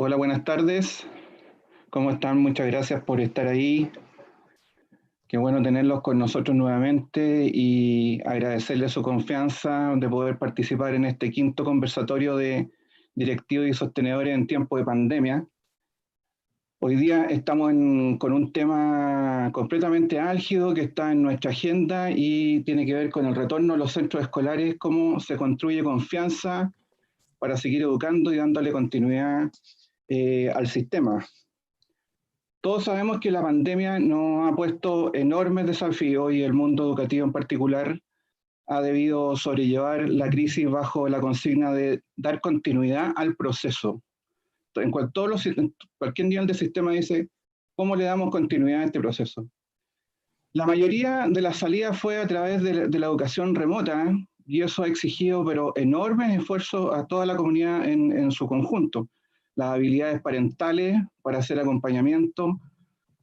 Hola, buenas tardes. ¿Cómo están? Muchas gracias por estar ahí. Qué bueno tenerlos con nosotros nuevamente y agradecerles su confianza de poder participar en este quinto conversatorio de directivos y sostenedores en tiempo de pandemia. Hoy día estamos con un tema completamente álgido que está en nuestra agenda y tiene que ver con el retorno a los centros escolares, cómo se construye confianza para seguir educando y dándole continuidad al sistema. Todos sabemos que la pandemia nos ha puesto enormes desafíos y el mundo educativo en particular ha debido sobrellevar la crisis bajo la consigna de dar continuidad al proceso. Cualquier nivel de sistema dice, ¿cómo le damos continuidad a este proceso? La mayoría de la salida fue a través de la educación remota, y eso ha exigido pero enormes esfuerzos a toda la comunidad en su conjunto. Las habilidades parentales para hacer acompañamiento,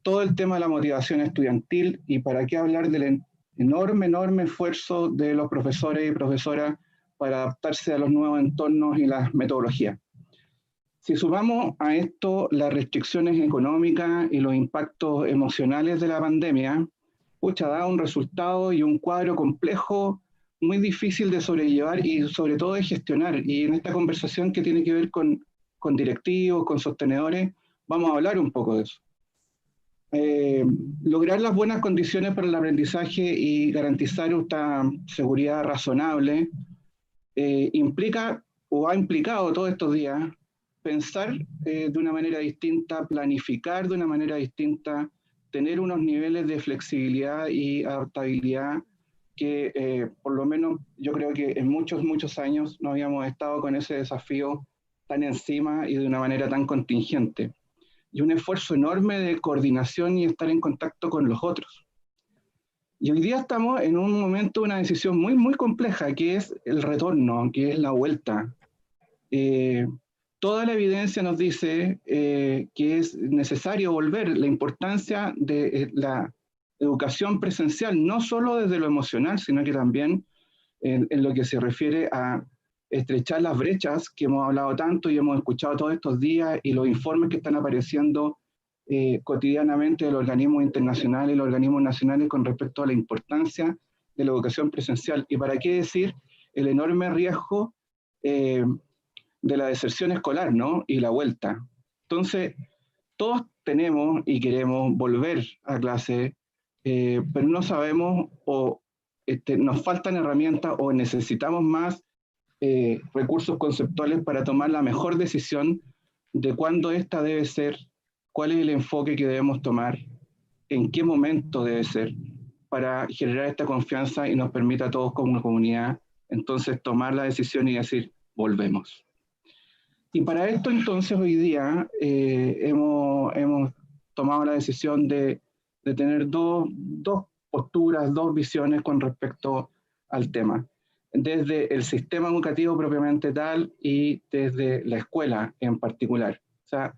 todo el tema de la motivación estudiantil y para qué hablar del enorme esfuerzo de los profesores y profesoras para adaptarse a los nuevos entornos y las metodologías. Si sumamos a esto las restricciones económicas y los impactos emocionales de la pandemia, da un resultado y un cuadro complejo, muy difícil de sobrellevar y sobre todo de gestionar. Y en esta conversación que tiene que ver con directivos, con sostenedores, vamos a hablar un poco de eso. Lograr las buenas condiciones para el aprendizaje y garantizar una seguridad razonable implica o ha implicado todos estos días pensar de una manera distinta, planificar de una manera distinta, tener unos niveles de flexibilidad y adaptabilidad que por lo menos yo creo que en muchos años no habíamos estado con ese desafío tan encima y de una manera tan contingente. Y un esfuerzo enorme de coordinación y estar en contacto con los otros. Y hoy día estamos en un momento, una decisión muy compleja, que es el retorno, que es la vuelta. Toda la evidencia nos dice que es necesario volver, la importancia de la educación presencial, no solo desde lo emocional, sino que también en lo que se refiere a estrechar las brechas que hemos hablado tanto y hemos escuchado todos estos días y los informes que están apareciendo cotidianamente de los organismos internacionales y los organismos nacionales con respecto a la importancia de la educación presencial. Y para qué decir el enorme riesgo de la deserción escolar, ¿no? Y la vuelta. Entonces, todos tenemos y queremos volver a clase, pero no sabemos o nos faltan herramientas o necesitamos más recursos conceptuales para tomar la mejor decisión de cuándo esta debe ser, cuál es el enfoque que debemos tomar, en qué momento debe ser, para generar esta confianza y nos permita a todos como una comunidad, entonces tomar la decisión y decir, volvemos. Y para esto entonces hoy día hemos tomado la decisión de tener dos posturas, dos visiones con respecto al tema, desde el sistema educativo propiamente tal y desde la escuela en particular. O sea,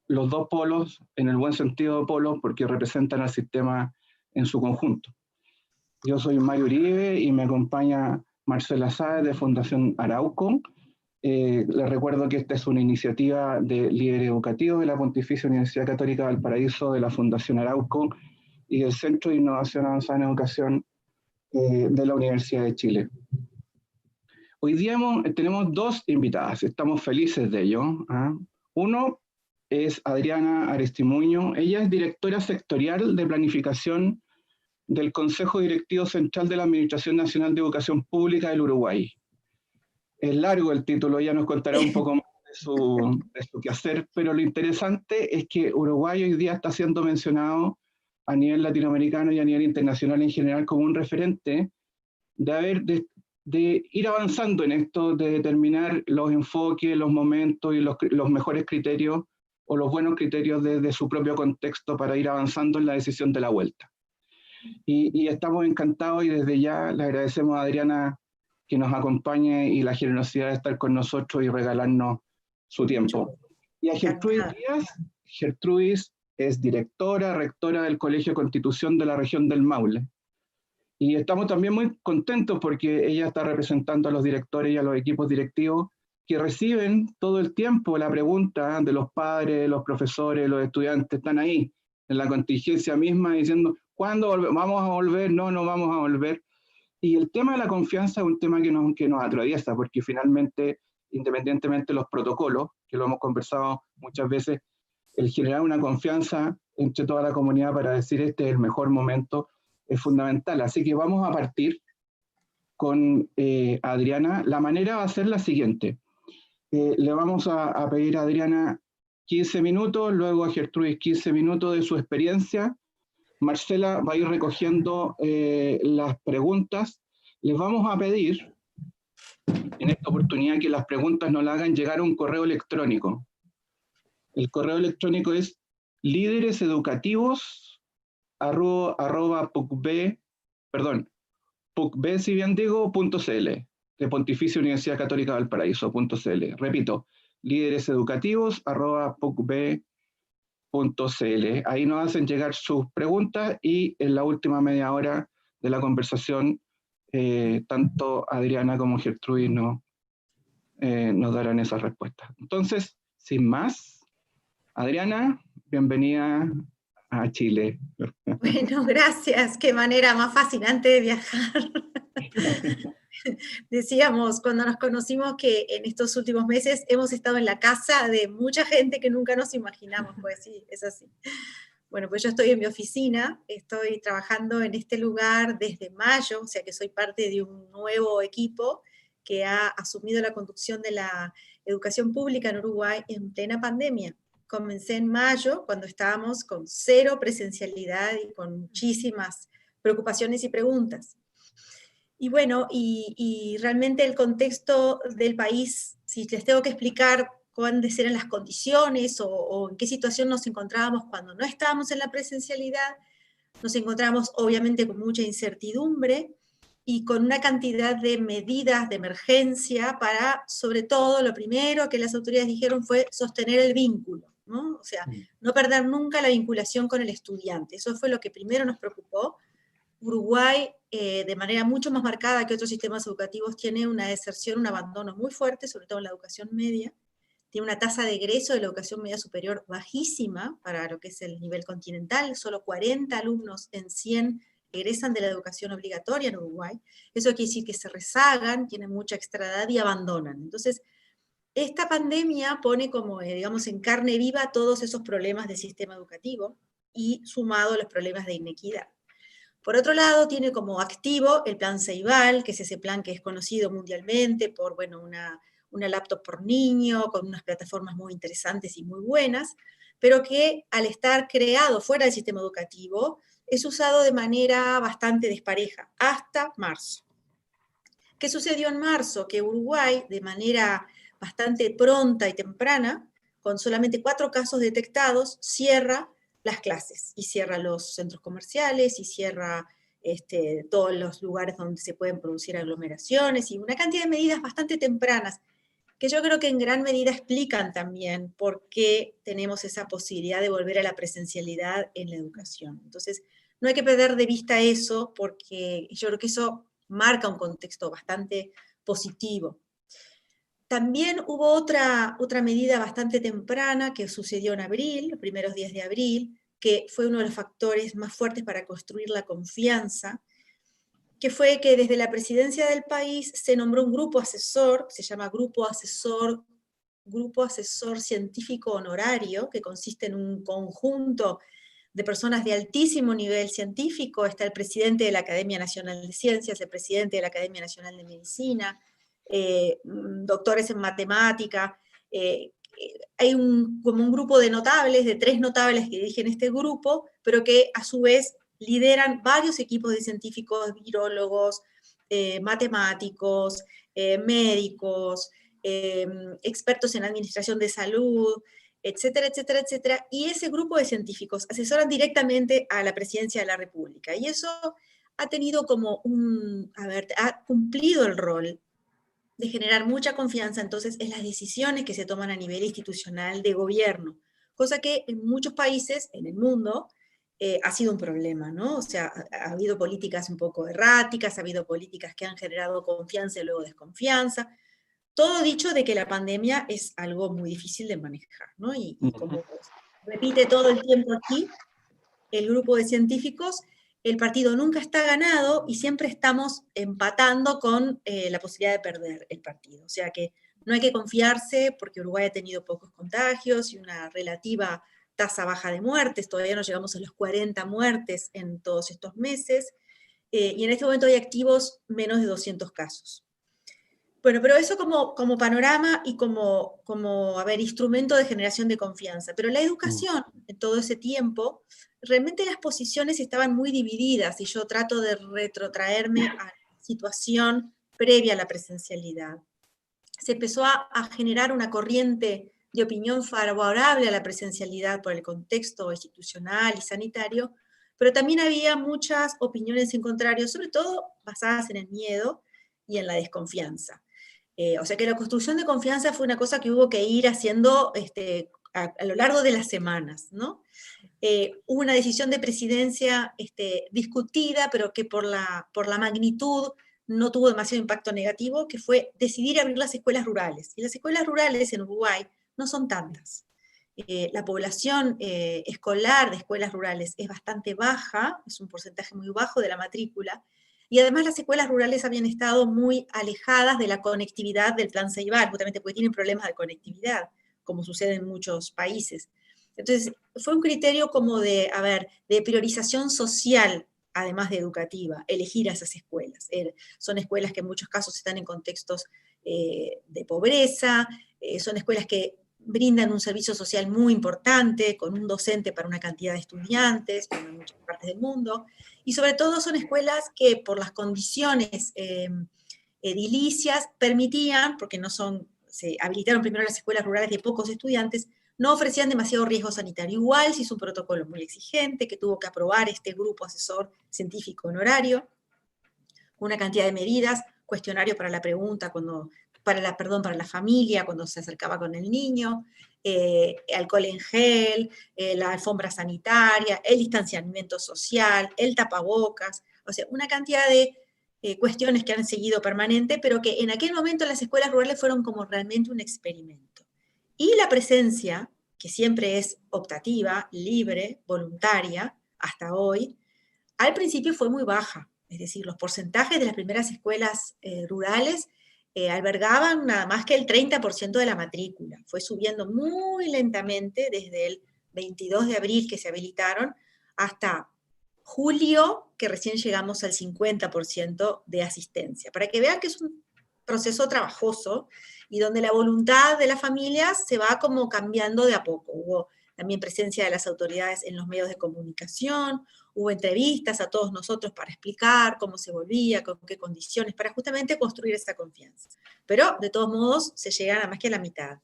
los dos polos, en el buen sentido de polos, porque representan al sistema en su conjunto. Yo soy Mario Uribe y me acompaña Marcela Sáez de Fundación Arauco. Les recuerdo que esta es una iniciativa de líderes educativos de la Pontificia Universidad Católica de Valparaíso, de la Fundación Arauco y del Centro de Innovación Avanzada en Educación de la Universidad de Chile. Hoy día tenemos dos invitadas, estamos felices de ello. Uno es Adriana Aristimuño, ella es directora sectorial de planificación del Consejo Directivo Central de la Administración Nacional de Educación Pública del Uruguay. Es largo el título, ella nos contará un poco más de su quehacer, pero lo interesante es que Uruguay hoy día está siendo mencionado a nivel latinoamericano y a nivel internacional en general como un referente de ir avanzando en esto, de determinar los enfoques, los momentos y los mejores criterios o los buenos criterios de su propio contexto para ir avanzando en la decisión de la vuelta. Y estamos encantados y desde ya le agradecemos a Adriana que nos acompañe y la generosidad de estar con nosotros y regalarnos su tiempo. Y a Gertrudis Díaz, Gertrudis es directora, rectora del Colegio Constitución de la región del Maule. Y estamos también muy contentos porque ella está representando a los directores y a los equipos directivos que reciben todo el tiempo la pregunta de los padres, los profesores, los estudiantes, están ahí, en la contingencia misma, diciendo, ¿cuándo vamos a volver? No, no vamos a volver. Y el tema de la confianza es un tema que nos atraviesa, porque finalmente, independientemente de los protocolos, que lo hemos conversado muchas veces, el generar una confianza entre toda la comunidad para decir este es el mejor momento es fundamental. Así que vamos a partir con Adriana. La manera va a ser la siguiente. Le vamos a pedir a Adriana 15 minutos, luego a Gertrudis 15 minutos de su experiencia. Marcela va a ir recogiendo las preguntas. Les vamos a pedir en esta oportunidad que las preguntas nos las hagan llegar a un correo electrónico. El correo electrónico es pucb, de Pontificia Universidad Católica Valparaíso.cl. Repito, lídereseducativos@pucb.cl. Ahí nos hacen llegar sus preguntas y en la última media hora de la conversación, tanto Adriana como Gertrudis nos darán esas respuestas. Entonces, sin más, Adriana, bienvenida a Chile. Bueno, gracias. Qué manera más fascinante de viajar. Decíamos cuando nos conocimos que en estos últimos meses hemos estado en la casa de mucha gente que nunca nos imaginamos, pues sí, es así. Bueno, pues yo estoy en mi oficina, estoy trabajando en este lugar desde mayo, o sea que soy parte de un nuevo equipo que ha asumido la conducción de la educación pública en Uruguay en plena pandemia. Comencé en mayo, cuando estábamos con cero presencialidad y con muchísimas preocupaciones y preguntas. Y bueno, y realmente el contexto del país, si les tengo que explicar cuáles eran las condiciones o en qué situación nos encontrábamos cuando no estábamos en la presencialidad, nos encontramos obviamente con mucha incertidumbre y con una cantidad de medidas de emergencia para, sobre todo, lo primero que las autoridades dijeron fue sostener el vínculo, ¿no? O sea, no perder nunca la vinculación con el estudiante. Eso fue lo que primero nos preocupó. Uruguay, de manera mucho más marcada que otros sistemas educativos, tiene una deserción, un abandono muy fuerte, sobre todo en la educación media. Tiene una tasa de egreso de la educación media superior bajísima para lo que es el nivel continental, solo 40 alumnos en 100 egresan de la educación obligatoria en Uruguay. Eso quiere decir que se rezagan, tienen mucha extraedad y abandonan. Entonces, esta pandemia pone como, digamos, en carne viva todos esos problemas del sistema educativo y sumado a los problemas de inequidad. Por otro lado, tiene como activo el plan Ceibal, que es ese plan que es conocido mundialmente por, bueno, una laptop por niño, con unas plataformas muy interesantes y muy buenas, pero que al estar creado fuera del sistema educativo, es usado de manera bastante despareja, hasta marzo. ¿Qué sucedió en marzo? Que Uruguay, de manera bastante pronta y temprana, con solamente 4 casos detectados, cierra las clases, y cierra los centros comerciales, y cierra todos los lugares donde se pueden producir aglomeraciones, y una cantidad de medidas bastante tempranas, que yo creo que en gran medida explican también por qué tenemos esa posibilidad de volver a la presencialidad en la educación. Entonces, no hay que perder de vista eso, porque yo creo que eso marca un contexto bastante positivo. También hubo otra medida bastante temprana que sucedió en abril, los primeros días de abril, que fue uno de los factores más fuertes para construir la confianza, que fue que desde la presidencia del país se nombró un grupo asesor, se llama Grupo Asesor Científico Honorario, que consiste en un conjunto de personas de altísimo nivel científico. Está el presidente de la Academia Nacional de Ciencias, el presidente de la Academia Nacional de Medicina, doctores en matemática, hay como un grupo de notables, de 3 notables que dirigen este grupo, pero que a su vez lideran varios equipos de científicos, virólogos, matemáticos, médicos, expertos en administración de salud, etcétera, etcétera, etcétera, y ese grupo de científicos asesoran directamente a la presidencia de la República, y eso ha tenido como ha cumplido el rol de generar mucha confianza entonces en las decisiones que se toman a nivel institucional de gobierno, cosa que en muchos países en el mundo ha sido un problema, ¿no? O sea, ha habido políticas un poco erráticas, ha habido políticas que han generado confianza y luego desconfianza. todo dicho de que la pandemia es algo muy difícil de manejar, ¿no? Y como repite todo el tiempo aquí, el grupo de científicos, el partido nunca está ganado y siempre estamos empatando con la posibilidad de perder el partido. O sea que no hay que confiarse porque Uruguay ha tenido pocos contagios y una relativa tasa baja de muertes, todavía no llegamos a los 40 muertes en todos estos meses, y en este momento hay activos menos de 200 casos. Bueno, pero eso como panorama y como, a ver, instrumento de generación de confianza. Pero la educación, en todo ese tiempo, realmente las posiciones estaban muy divididas, y yo trato de retrotraerme a la situación previa a la presencialidad. Se empezó a generar una corriente de opinión favorable a la presencialidad por el contexto institucional y sanitario, pero también había muchas opiniones en contrario, sobre todo basadas en el miedo y en la desconfianza. O sea que la construcción de confianza fue una cosa que hubo que ir haciendo a lo largo de las semanas, ¿no? Hubo una decisión de presidencia discutida, pero que por la magnitud no tuvo demasiado impacto negativo, que fue decidir abrir las escuelas rurales. Y las escuelas rurales en Uruguay no son tantas. La población escolar de escuelas rurales es bastante baja, es un porcentaje muy bajo de la matrícula, y además las escuelas rurales habían estado muy alejadas de la conectividad del Plan Ceibal, justamente porque tienen problemas de conectividad, como sucede en muchos países. Entonces, fue un criterio como de priorización social, además de educativa, elegir a esas escuelas. Son escuelas que en muchos casos están en contextos de pobreza, son escuelas que brindan un servicio social muy importante, con un docente para una cantidad de estudiantes, como en muchas partes del mundo, y sobre todo son escuelas que por las condiciones edilicias permitían, porque se habilitaron primero las escuelas rurales de pocos estudiantes, no ofrecían demasiado riesgo sanitario. Igual se hizo un protocolo muy exigente que tuvo que aprobar este grupo asesor científico honorario, una cantidad de medidas, cuestionario para la pregunta, para la familia cuando se acercaba con el niño, alcohol en gel, la alfombra sanitaria, el distanciamiento social, el tapabocas, o sea, una cantidad de cuestiones que han seguido permanente, pero que en aquel momento las escuelas rurales fueron como realmente un experimento. Y la presencia, que siempre es optativa, libre, voluntaria, hasta hoy, al principio fue muy baja. Es decir, los porcentajes de las primeras escuelas rurales albergaban nada más que el 30% de la matrícula. Fue subiendo muy lentamente desde el 22 de abril que se habilitaron hasta julio, que recién llegamos al 50% de asistencia. Para que vean que es un proceso trabajoso y donde la voluntad de las familias se va como cambiando de a poco. Hubo también presencia de las autoridades en los medios de comunicación, hubo entrevistas a todos nosotros para explicar cómo se volvía, con qué condiciones, para justamente construir esa confianza. Pero, de todos modos, se llegan a más que a la mitad.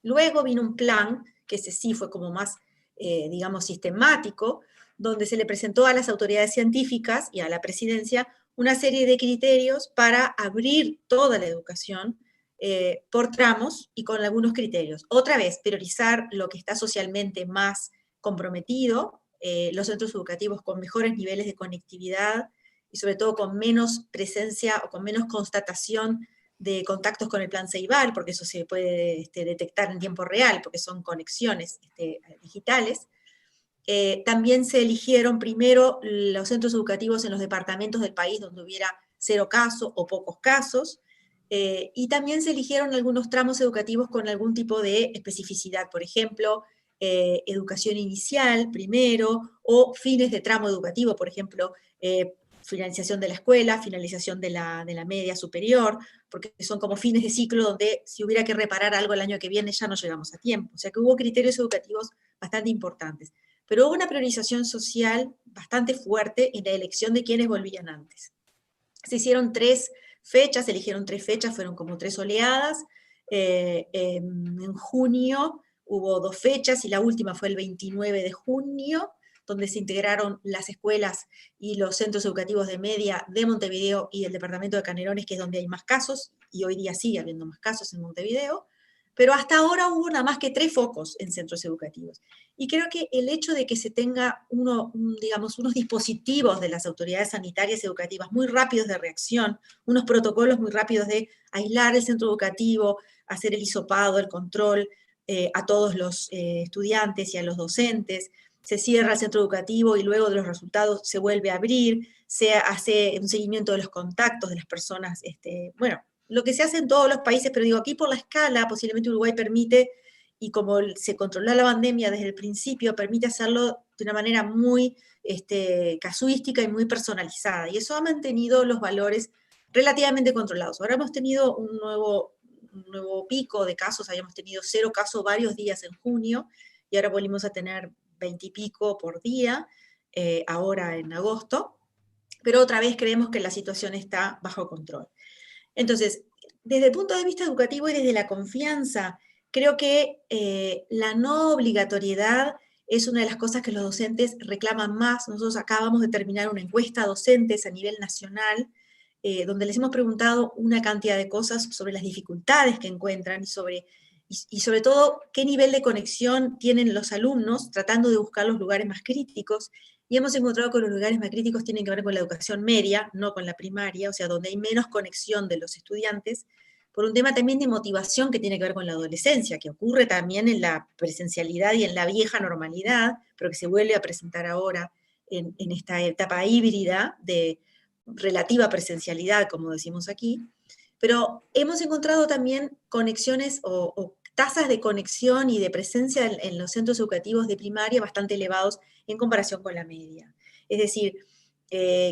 Luego vino un plan, que ese sí fue como más, digamos, sistemático, donde se le presentó a las autoridades científicas y a la presidencia una serie de criterios para abrir toda la educación por tramos y con algunos criterios. Otra vez, priorizar lo que está socialmente más comprometido, los centros educativos con mejores niveles de conectividad y sobre todo con menos presencia o con menos constatación de contactos con el plan Ceibal, porque eso se puede detectar en tiempo real, porque son conexiones digitales. También se eligieron primero los centros educativos en los departamentos del país donde hubiera 0 casos o pocos casos, y también se eligieron algunos tramos educativos con algún tipo de especificidad, por ejemplo, educación inicial primero, o fines de tramo educativo, por ejemplo, finalización de la escuela, finalización de la media superior, porque son como fines de ciclo donde si hubiera que reparar algo el año que viene ya no llegamos a tiempo. O sea que hubo criterios educativos bastante importantes. Pero hubo una priorización social bastante fuerte en la elección de quienes volvían antes. Se hicieron 3 fechas, se eligieron 3 fechas, fueron como 3 oleadas. En junio hubo 2 fechas y la última fue el 29 de junio, donde se integraron las escuelas y los centros educativos de media de Montevideo y del departamento de Canelones, que es donde hay más casos, y hoy día sigue habiendo más casos en Montevideo, pero hasta ahora hubo nada más que 3 focos en centros educativos. Y creo que el hecho de que se tenga digamos, unos dispositivos de las autoridades sanitarias y educativas muy rápidos de reacción, unos protocolos muy rápidos de aislar el centro educativo, hacer el hisopado, el control a todos los estudiantes y a los docentes, se cierra el centro educativo y luego de los resultados se vuelve a abrir, se hace un seguimiento de los contactos de las personas, bueno, lo que se hace en todos los países, pero digo, aquí por la escala, posiblemente Uruguay permite, y como se controló la pandemia desde el principio, permite hacerlo de una manera muy casuística y muy personalizada, y eso ha mantenido los valores relativamente controlados. Ahora hemos tenido un nuevo pico de casos, habíamos tenido 0 casos varios días en junio, y ahora volvimos a tener 20 y pico por día, ahora en agosto, pero otra vez creemos que la situación está bajo control. Entonces, desde el punto de vista educativo y desde la confianza, creo que la no obligatoriedad es una de las cosas que los docentes reclaman más. Nosotros acabamos de terminar una encuesta a docentes a nivel nacional, donde les hemos preguntado una cantidad de cosas sobre las dificultades que encuentran y sobre todo qué nivel de conexión tienen los alumnos tratando de buscar los lugares más críticos, y hemos encontrado que los lugares más críticos tienen que ver con la educación media, no con la primaria, o sea, donde hay menos conexión de los estudiantes, por un tema también de motivación que tiene que ver con la adolescencia, que ocurre también en la presencialidad y en la vieja normalidad, pero que se vuelve a presentar ahora en esta etapa híbrida de relativa presencialidad, como decimos aquí. Pero hemos encontrado también conexiones o tasas de conexión y de presencia en los centros educativos de primaria bastante elevados en comparación con la media. Es decir,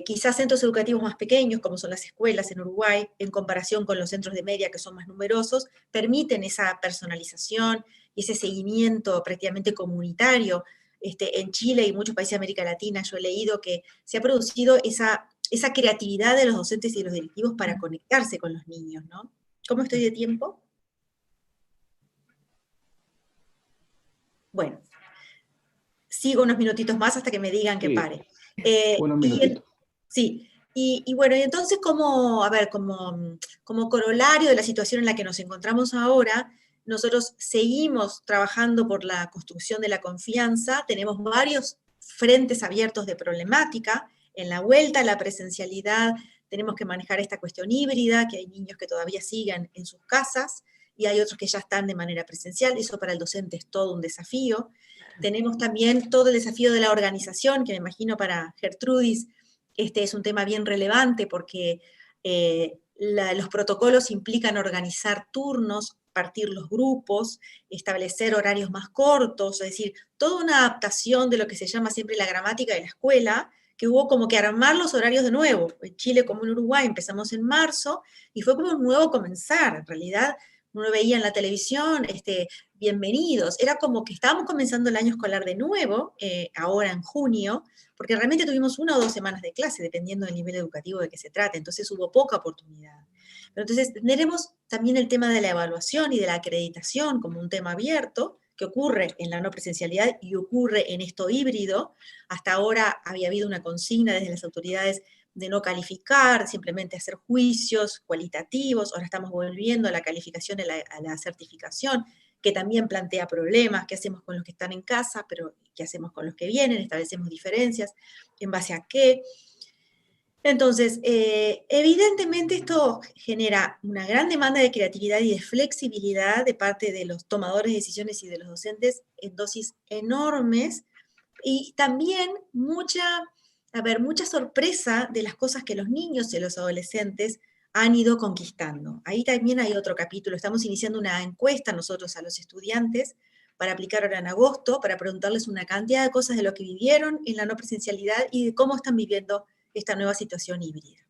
quizás centros educativos más pequeños, como son las escuelas en Uruguay, en comparación con los centros de media, que son más numerosos, permiten esa personalización y ese seguimiento prácticamente comunitario. En Chile y muchos países de América Latina yo he leído que se ha producido esa creatividad de los docentes y de los directivos para conectarse con los niños, ¿no? ¿Cómo estoy de tiempo? Bueno, sigo unos minutitos más hasta que me digan que pare. Unos minutitos. Sí, y bueno, y entonces como corolario de la situación en la que nos encontramos ahora, nosotros seguimos trabajando por la construcción de la confianza, tenemos varios frentes abiertos de problemática. En la vuelta a la presencialidad tenemos que manejar esta cuestión híbrida, que hay niños que todavía siguen en sus casas y hay otros que ya están de manera presencial, eso para el docente es todo un desafío. Tenemos también todo el desafío de la organización, que me imagino para Gertrudis este es un tema bien relevante porque los protocolos implican organizar turnos, partir los grupos, establecer horarios más cortos, es decir, toda una adaptación de lo que se llama siempre la gramática de la escuela, que hubo como que armar los horarios de nuevo. En Chile como en Uruguay empezamos en marzo y fue como un nuevo comenzar. En realidad uno veía en la televisión, bienvenidos, era como que estábamos comenzando el año escolar de nuevo, ahora en junio, porque realmente tuvimos 1 o 2 semanas de clase, dependiendo del nivel educativo de que se trate, entonces hubo poca oportunidad. Pero entonces tendremos también el tema de la evaluación y de la acreditación como un tema abierto, que ocurre en la no presencialidad y ocurre en esto híbrido. Hasta ahora había habido una consigna desde las autoridades de no calificar, simplemente hacer juicios cualitativos, ahora estamos volviendo a la calificación, a la certificación, que también plantea problemas, qué hacemos con los que están en casa, pero qué hacemos con los que vienen, establecemos diferencias, en base a qué. Entonces, evidentemente esto genera una gran demanda de creatividad y de flexibilidad de parte de los tomadores de decisiones y de los docentes en dosis enormes, y también mucha sorpresa de las cosas que los niños y los adolescentes han ido conquistando. Ahí también hay otro capítulo. Estamos iniciando una encuesta nosotros a los estudiantes para aplicar ahora en agosto, para preguntarles una cantidad de cosas de lo que vivieron en la no presencialidad y de cómo están viviendo esta nueva situación híbrida.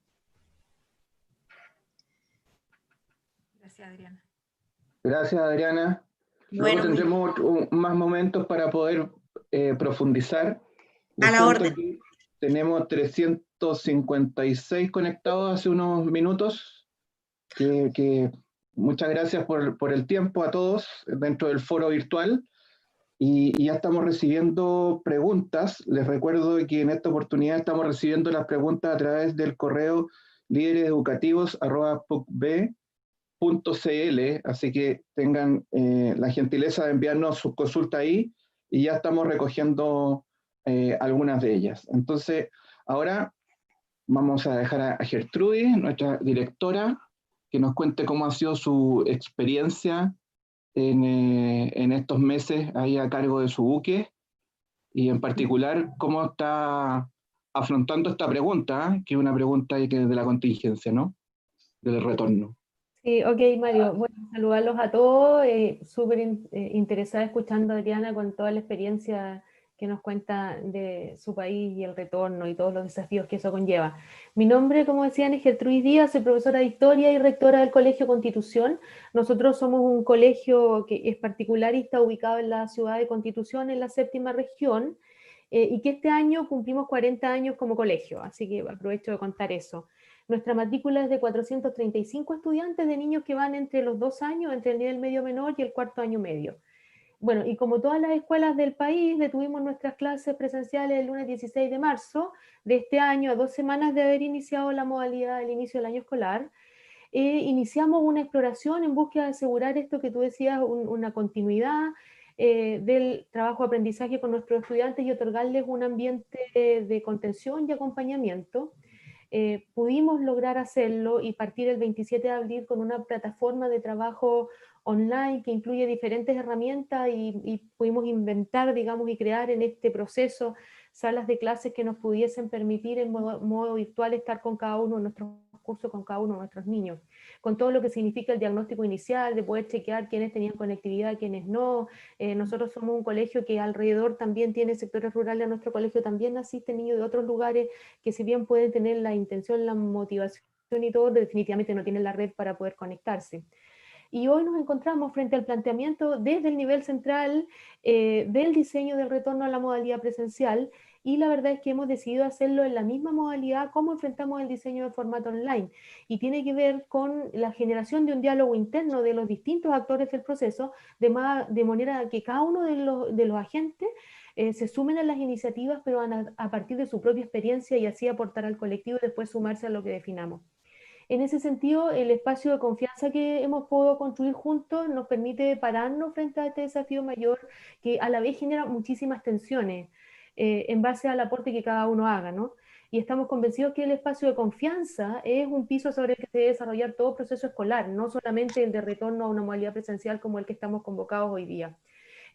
Gracias, Adriana. Gracias, Adriana. Luego tendremos más momentos para poder profundizar. A la orden. Aquí tenemos 356 conectados hace unos minutos. Muchas gracias por el tiempo a todos dentro del foro virtual. Y ya estamos recibiendo preguntas. Les recuerdo que en esta oportunidad estamos recibiendo las preguntas a través del correo lídereseducativos@pucb así que tengan la gentileza de enviarnos sus consultas ahí y ya estamos recogiendo algunas de ellas. Entonces, ahora vamos a dejar a Gertrudis, nuestra directora, que nos cuente cómo ha sido su experiencia en estos meses ahí a cargo de su buque y en particular cómo está afrontando esta pregunta, que es una pregunta de la contingencia, ¿no? Del retorno. Sí, ok, Mario. Bueno, saludarlos a todos. Súper interesada escuchando a Adriana con toda la experiencia que nos cuenta de su país y el retorno y todos los desafíos que eso conlleva. Mi nombre, como decían, es Gertrudis Díaz, soy profesora de Historia y rectora del Colegio Constitución. Nosotros somos un colegio que es particular y está ubicado en la ciudad de Constitución, en la 7ª región, y que este año cumplimos 40 años como colegio, así que aprovecho de contar eso. Nuestra matrícula es de 435 estudiantes de niños que van entre los 2 años, entre el nivel medio menor y el 4º año medio. Bueno, y como todas las escuelas del país, detuvimos nuestras clases presenciales el lunes 16 de marzo de este año, a 2 semanas de haber iniciado la modalidad del inicio del año escolar. Iniciamos una exploración en búsqueda de asegurar esto que tú decías, una continuidad del trabajo-aprendizaje con nuestros estudiantes y otorgarles un ambiente de contención y acompañamiento. Pudimos lograr hacerlo y partir el 27 de abril con una plataforma de trabajo online que incluye diferentes herramientas y pudimos inventar, digamos, y crear en este proceso salas de clases que nos pudiesen permitir en modo virtual estar con cada uno de nuestros cursos, con cada uno de nuestros niños, con todo lo que significa el diagnóstico inicial, de poder chequear quiénes tenían conectividad, quiénes no. Nosotros somos un colegio que alrededor también tiene sectores rurales, a nuestro colegio también asisten niños de otros lugares que si bien pueden tener la intención, la motivación y todo, definitivamente no tienen la red para poder conectarse. Y hoy nos encontramos frente al planteamiento desde el nivel central del diseño del retorno a la modalidad presencial, y la verdad es que hemos decidido hacerlo en la misma modalidad como enfrentamos el diseño de formato online, y tiene que ver con la generación de un diálogo interno de los distintos actores del proceso, de manera que cada uno de los agentes se sumen a las iniciativas, pero a partir de su propia experiencia, y así aportar al colectivo y después sumarse a lo que definamos. En ese sentido, el espacio de confianza que hemos podido construir juntos nos permite pararnos frente a este desafío mayor, que a la vez genera muchísimas tensiones en base al aporte que cada uno haga, ¿no? Y estamos convencidos que el espacio de confianza es un piso sobre el que se debe desarrollar todo proceso escolar, no solamente el de retorno a una modalidad presencial como el que estamos convocados hoy día.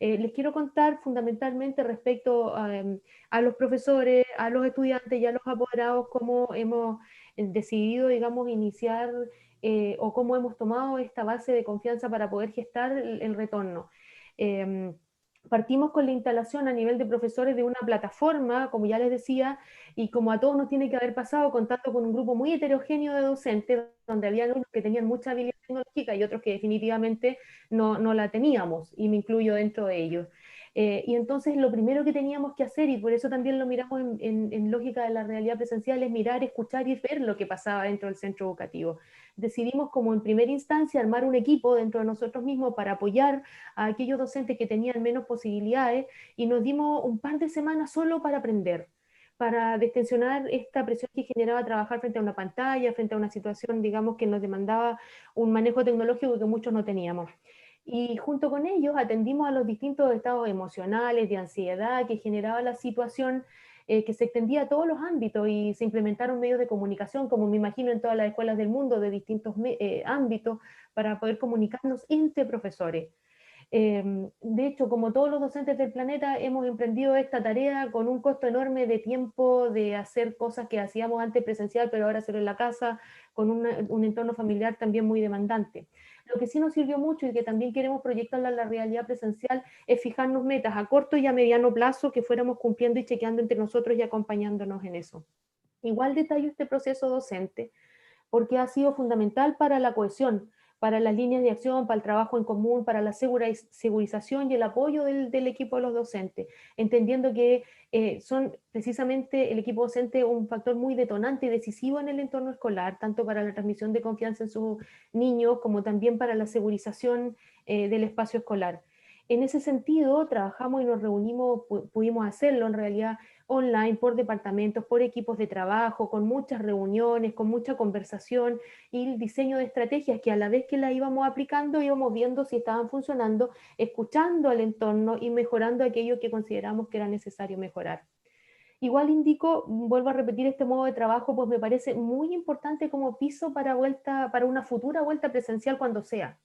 Les quiero contar fundamentalmente respecto a los profesores, a los estudiantes y a los apoderados cómo hemos decidido, digamos, iniciar o cómo hemos tomado esta base de confianza para poder gestar el retorno. Partimos con la instalación a nivel de profesores de una plataforma, como ya les decía, y como a todos nos tiene que haber pasado, contando con un grupo muy heterogéneo de docentes, donde había unos que tenían mucha habilidad tecnológica y otros que definitivamente no la teníamos, y me incluyo dentro de ellos. Y entonces lo primero que teníamos que hacer, y por eso también lo miramos en lógica de la realidad presencial, es mirar, escuchar y ver lo que pasaba dentro del centro educativo. Decidimos como en primera instancia armar un equipo dentro de nosotros mismos para apoyar a aquellos docentes que tenían menos posibilidades, y nos dimos un par de semanas solo para aprender, para destensionar esta presión que generaba trabajar frente a una pantalla, frente a una situación, digamos, que nos demandaba un manejo tecnológico que muchos no teníamos. Y junto con ellos atendimos a los distintos estados emocionales, de ansiedad que generaba la situación, que se extendía a todos los ámbitos, y se implementaron medios de comunicación, como me imagino en todas las escuelas del mundo, de distintos ámbitos, para poder comunicarnos entre profesores. De hecho, como todos los docentes del planeta, hemos emprendido esta tarea con un costo enorme de tiempo, de hacer cosas que hacíamos antes presencial, pero ahora hacerlo en la casa, con un entorno familiar también muy demandante. Lo que sí nos sirvió mucho y que también queremos proyectarla en la realidad presencial es fijarnos metas a corto y a mediano plazo que fuéramos cumpliendo y chequeando entre nosotros y acompañándonos en eso. Igual detallo este proceso docente porque ha sido fundamental para la cohesión, para las líneas de acción, para el trabajo en común, para la segurización y el apoyo del equipo de los docentes, entendiendo que son precisamente el equipo docente un factor muy detonante y decisivo en el entorno escolar, tanto para la transmisión de confianza en sus niños como también para la segurización del espacio escolar. En ese sentido, trabajamos y nos reunimos, pudimos hacerlo en realidad online, por departamentos, por equipos de trabajo, con muchas reuniones, con mucha conversación y el diseño de estrategias que a la vez que la íbamos aplicando, íbamos viendo si estaban funcionando, escuchando al entorno y mejorando aquello que consideramos que era necesario mejorar. Igual indico, vuelvo a repetir, este modo de trabajo, pues me parece muy importante como piso para una futura vuelta presencial cuando sea.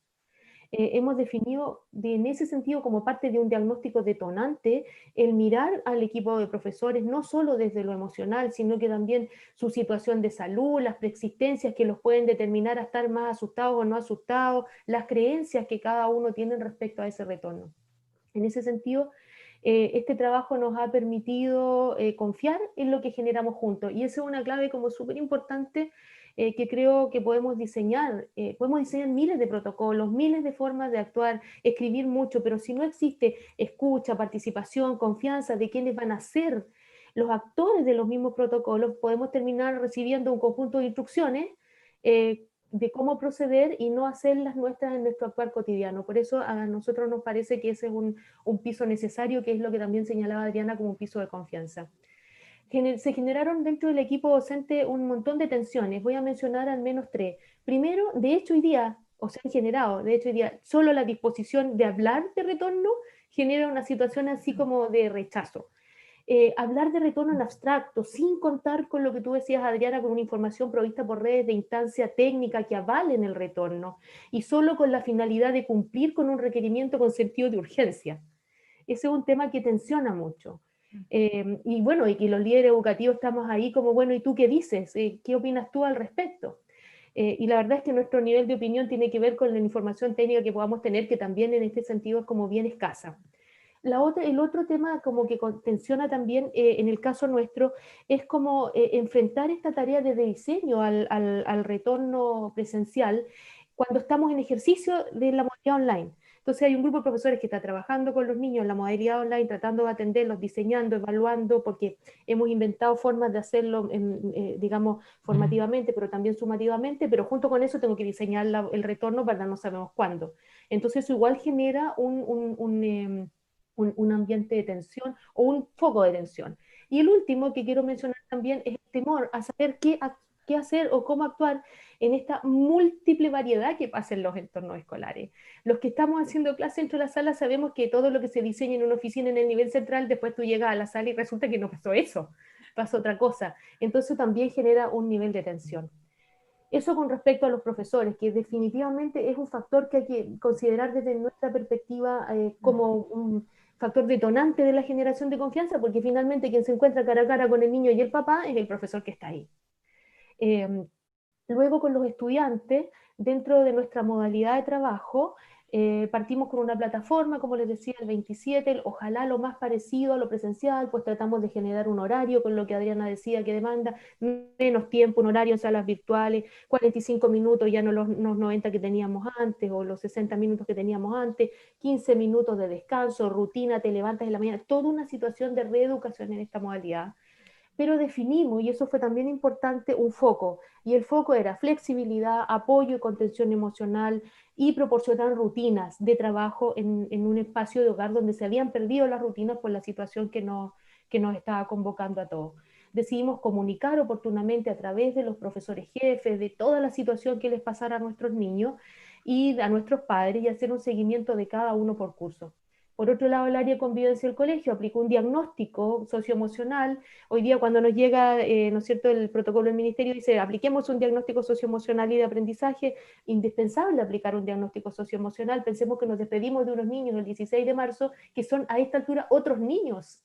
Hemos definido en ese sentido como parte de un diagnóstico detonante el mirar al equipo de profesores no solo desde lo emocional, sino que también su situación de salud, las preexistencias que los pueden determinar a estar más asustados o no asustados, las creencias que cada uno tiene respecto a ese retorno. En ese sentido, este trabajo nos ha permitido confiar en lo que generamos juntos, y esa es una clave como súper importante que creo que podemos diseñar miles de protocolos, miles de formas de actuar, escribir mucho, pero si no existe escucha, participación, confianza de quienes van a ser los actores de los mismos protocolos, podemos terminar recibiendo un conjunto de instrucciones de cómo proceder y no hacerlas nuestras en nuestro actuar cotidiano. Por eso a nosotros nos parece que ese es un piso necesario, que es lo que también señalaba Adriana como un piso de confianza. Se generaron dentro del equipo docente un montón de tensiones, voy a mencionar al menos 3. Primero, de hecho hoy día, o se han generado, de hecho hoy día, solo la disposición de hablar de retorno genera una situación así como de rechazo. Hablar de retorno en abstracto, sin contar con lo que tú decías, Adriana, con una información provista por redes de instancia técnica que avalen el retorno, y solo con la finalidad de cumplir con un requerimiento con sentido de urgencia. Ese es un tema que tensiona mucho. Y bueno, y que los líderes educativos estamos ahí como, bueno, ¿y tú qué dices? ¿Qué opinas tú al respecto? Y la verdad es que nuestro nivel de opinión tiene que ver con la información técnica que podamos tener, que también en este sentido es como bien escasa. El otro tema como que tensiona también en el caso nuestro es como enfrentar esta tarea de diseño al retorno presencial cuando estamos en ejercicio de la modalidad online. Entonces hay un grupo de profesores que está trabajando con los niños en la modalidad online, tratando de atenderlos, diseñando, evaluando, porque hemos inventado formas de hacerlo, digamos, formativamente, pero también sumativamente, pero junto con eso tengo que diseñar el retorno para no sabemos cuándo. Entonces eso igual genera un ambiente de tensión o un foco de tensión. Y el último que quiero mencionar también es el temor a saber qué hacer o cómo actuar en esta múltiple variedad que pasa en los entornos escolares. Los que estamos haciendo clase dentro de la sala sabemos que todo lo que se diseña en una oficina en el nivel central, después tú llegas a la sala y resulta que no pasó eso, pasó otra cosa. Entonces también genera un nivel de tensión. Eso con respecto a los profesores, que definitivamente es un factor que hay que considerar desde nuestra perspectiva como un factor detonante de la generación de confianza, porque finalmente quien se encuentra cara a cara con el niño y el papá es el profesor que está ahí. Luego con los estudiantes, dentro de nuestra modalidad de trabajo, partimos con una plataforma, como les decía, el 27, ojalá lo más parecido a lo presencial, pues tratamos de generar un horario con lo que Adriana decía que demanda, menos tiempo, un horario en salas virtuales, 45 minutos, ya no los 90 que teníamos antes, o los 60 minutos que teníamos antes, 15 minutos de descanso, rutina, te levantas en la mañana, toda una situación de reeducación en esta modalidad. Pero definimos, y eso fue también importante, un foco. Y el foco era flexibilidad, apoyo y contención emocional y proporcionar rutinas de trabajo en un espacio de hogar donde se habían perdido las rutinas por la situación que nos estaba convocando a todos. Decidimos comunicar oportunamente a través de los profesores jefes, de toda la situación que les pasara a nuestros niños y a nuestros padres, y hacer un seguimiento de cada uno por curso. Por otro lado, el área de convivencia del colegio aplicó un diagnóstico socioemocional. Hoy día cuando nos llega, ¿no es cierto?, el protocolo del ministerio dice, apliquemos un diagnóstico socioemocional y de aprendizaje, indispensable aplicar un diagnóstico socioemocional. Pensemos que nos despedimos de unos niños el 16 de marzo, que son a esta altura otros niños.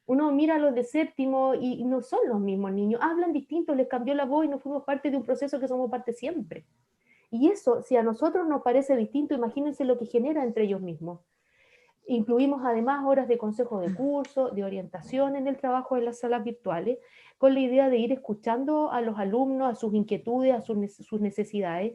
Uno mira a los de séptimo y no son los mismos niños, hablan distinto, les cambió la voz y no fuimos parte de un proceso que somos parte siempre. Y eso, si a nosotros nos parece distinto, imagínense lo que genera entre ellos mismos. Incluimos además horas de consejo de curso, de orientación en el trabajo en las salas virtuales, con la idea de ir escuchando a los alumnos, a sus inquietudes, a sus necesidades.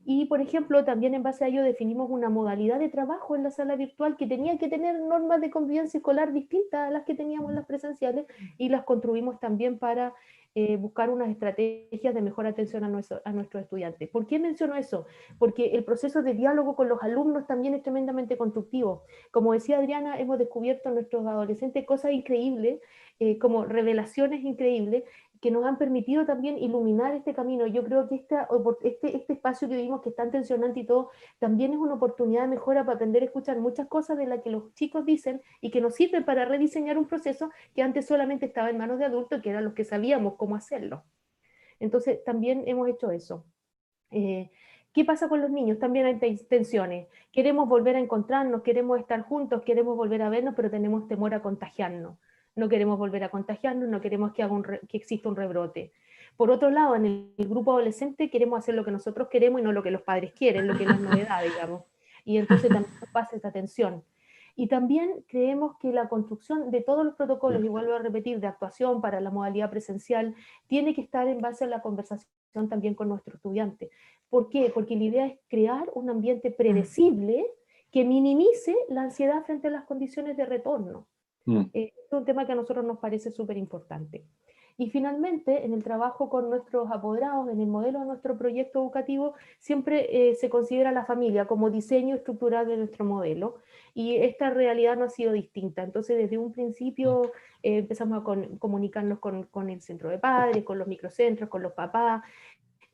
Y, por ejemplo, también en base a ello definimos una modalidad de trabajo en la sala virtual que tenía que tener normas de convivencia escolar distintas a las que teníamos en las presenciales, y las construimos también para buscar unas estrategias de mejor atención a nuestros estudiantes. ¿Por qué menciono eso? Porque el proceso de diálogo con los alumnos también es tremendamente constructivo. Como decía Adriana, hemos descubierto en nuestros adolescentes cosas increíbles, como revelaciones increíbles, que nos han permitido también iluminar este camino. Yo creo que este espacio que vivimos, que es tan tensionante y todo, también es una oportunidad de mejora para aprender a escuchar muchas cosas de las que los chicos dicen y que nos sirven para rediseñar un proceso que antes solamente estaba en manos de adultos, que eran los que sabíamos cómo hacerlo. Entonces, también hemos hecho eso. ¿Qué pasa con los niños? También hay tensiones. Queremos volver a encontrarnos, queremos estar juntos, queremos volver a vernos, pero tenemos temor a contagiarnos. No queremos volver a contagiarnos, no queremos que exista un rebrote. Por otro lado, en el grupo adolescente queremos hacer lo que nosotros queremos y no lo que los padres quieren, lo que no es novedad, digamos. Y entonces también pasa esta tensión. Y también creemos que la construcción de todos los protocolos, y vuelvo a repetir, de actuación para la modalidad presencial, tiene que estar en base a la conversación también con nuestros estudiantes. ¿Por qué? Porque la idea es crear un ambiente predecible que minimice la ansiedad frente a las condiciones de retorno. Es un tema que a nosotros nos parece súper importante. Y finalmente, en el trabajo con nuestros apoderados, en el modelo de nuestro proyecto educativo, siempre se considera la familia como diseño estructural de nuestro modelo, y esta realidad no ha sido distinta. Entonces, desde un principio empezamos a comunicarnos con el centro de padres, con los microcentros, con los papás.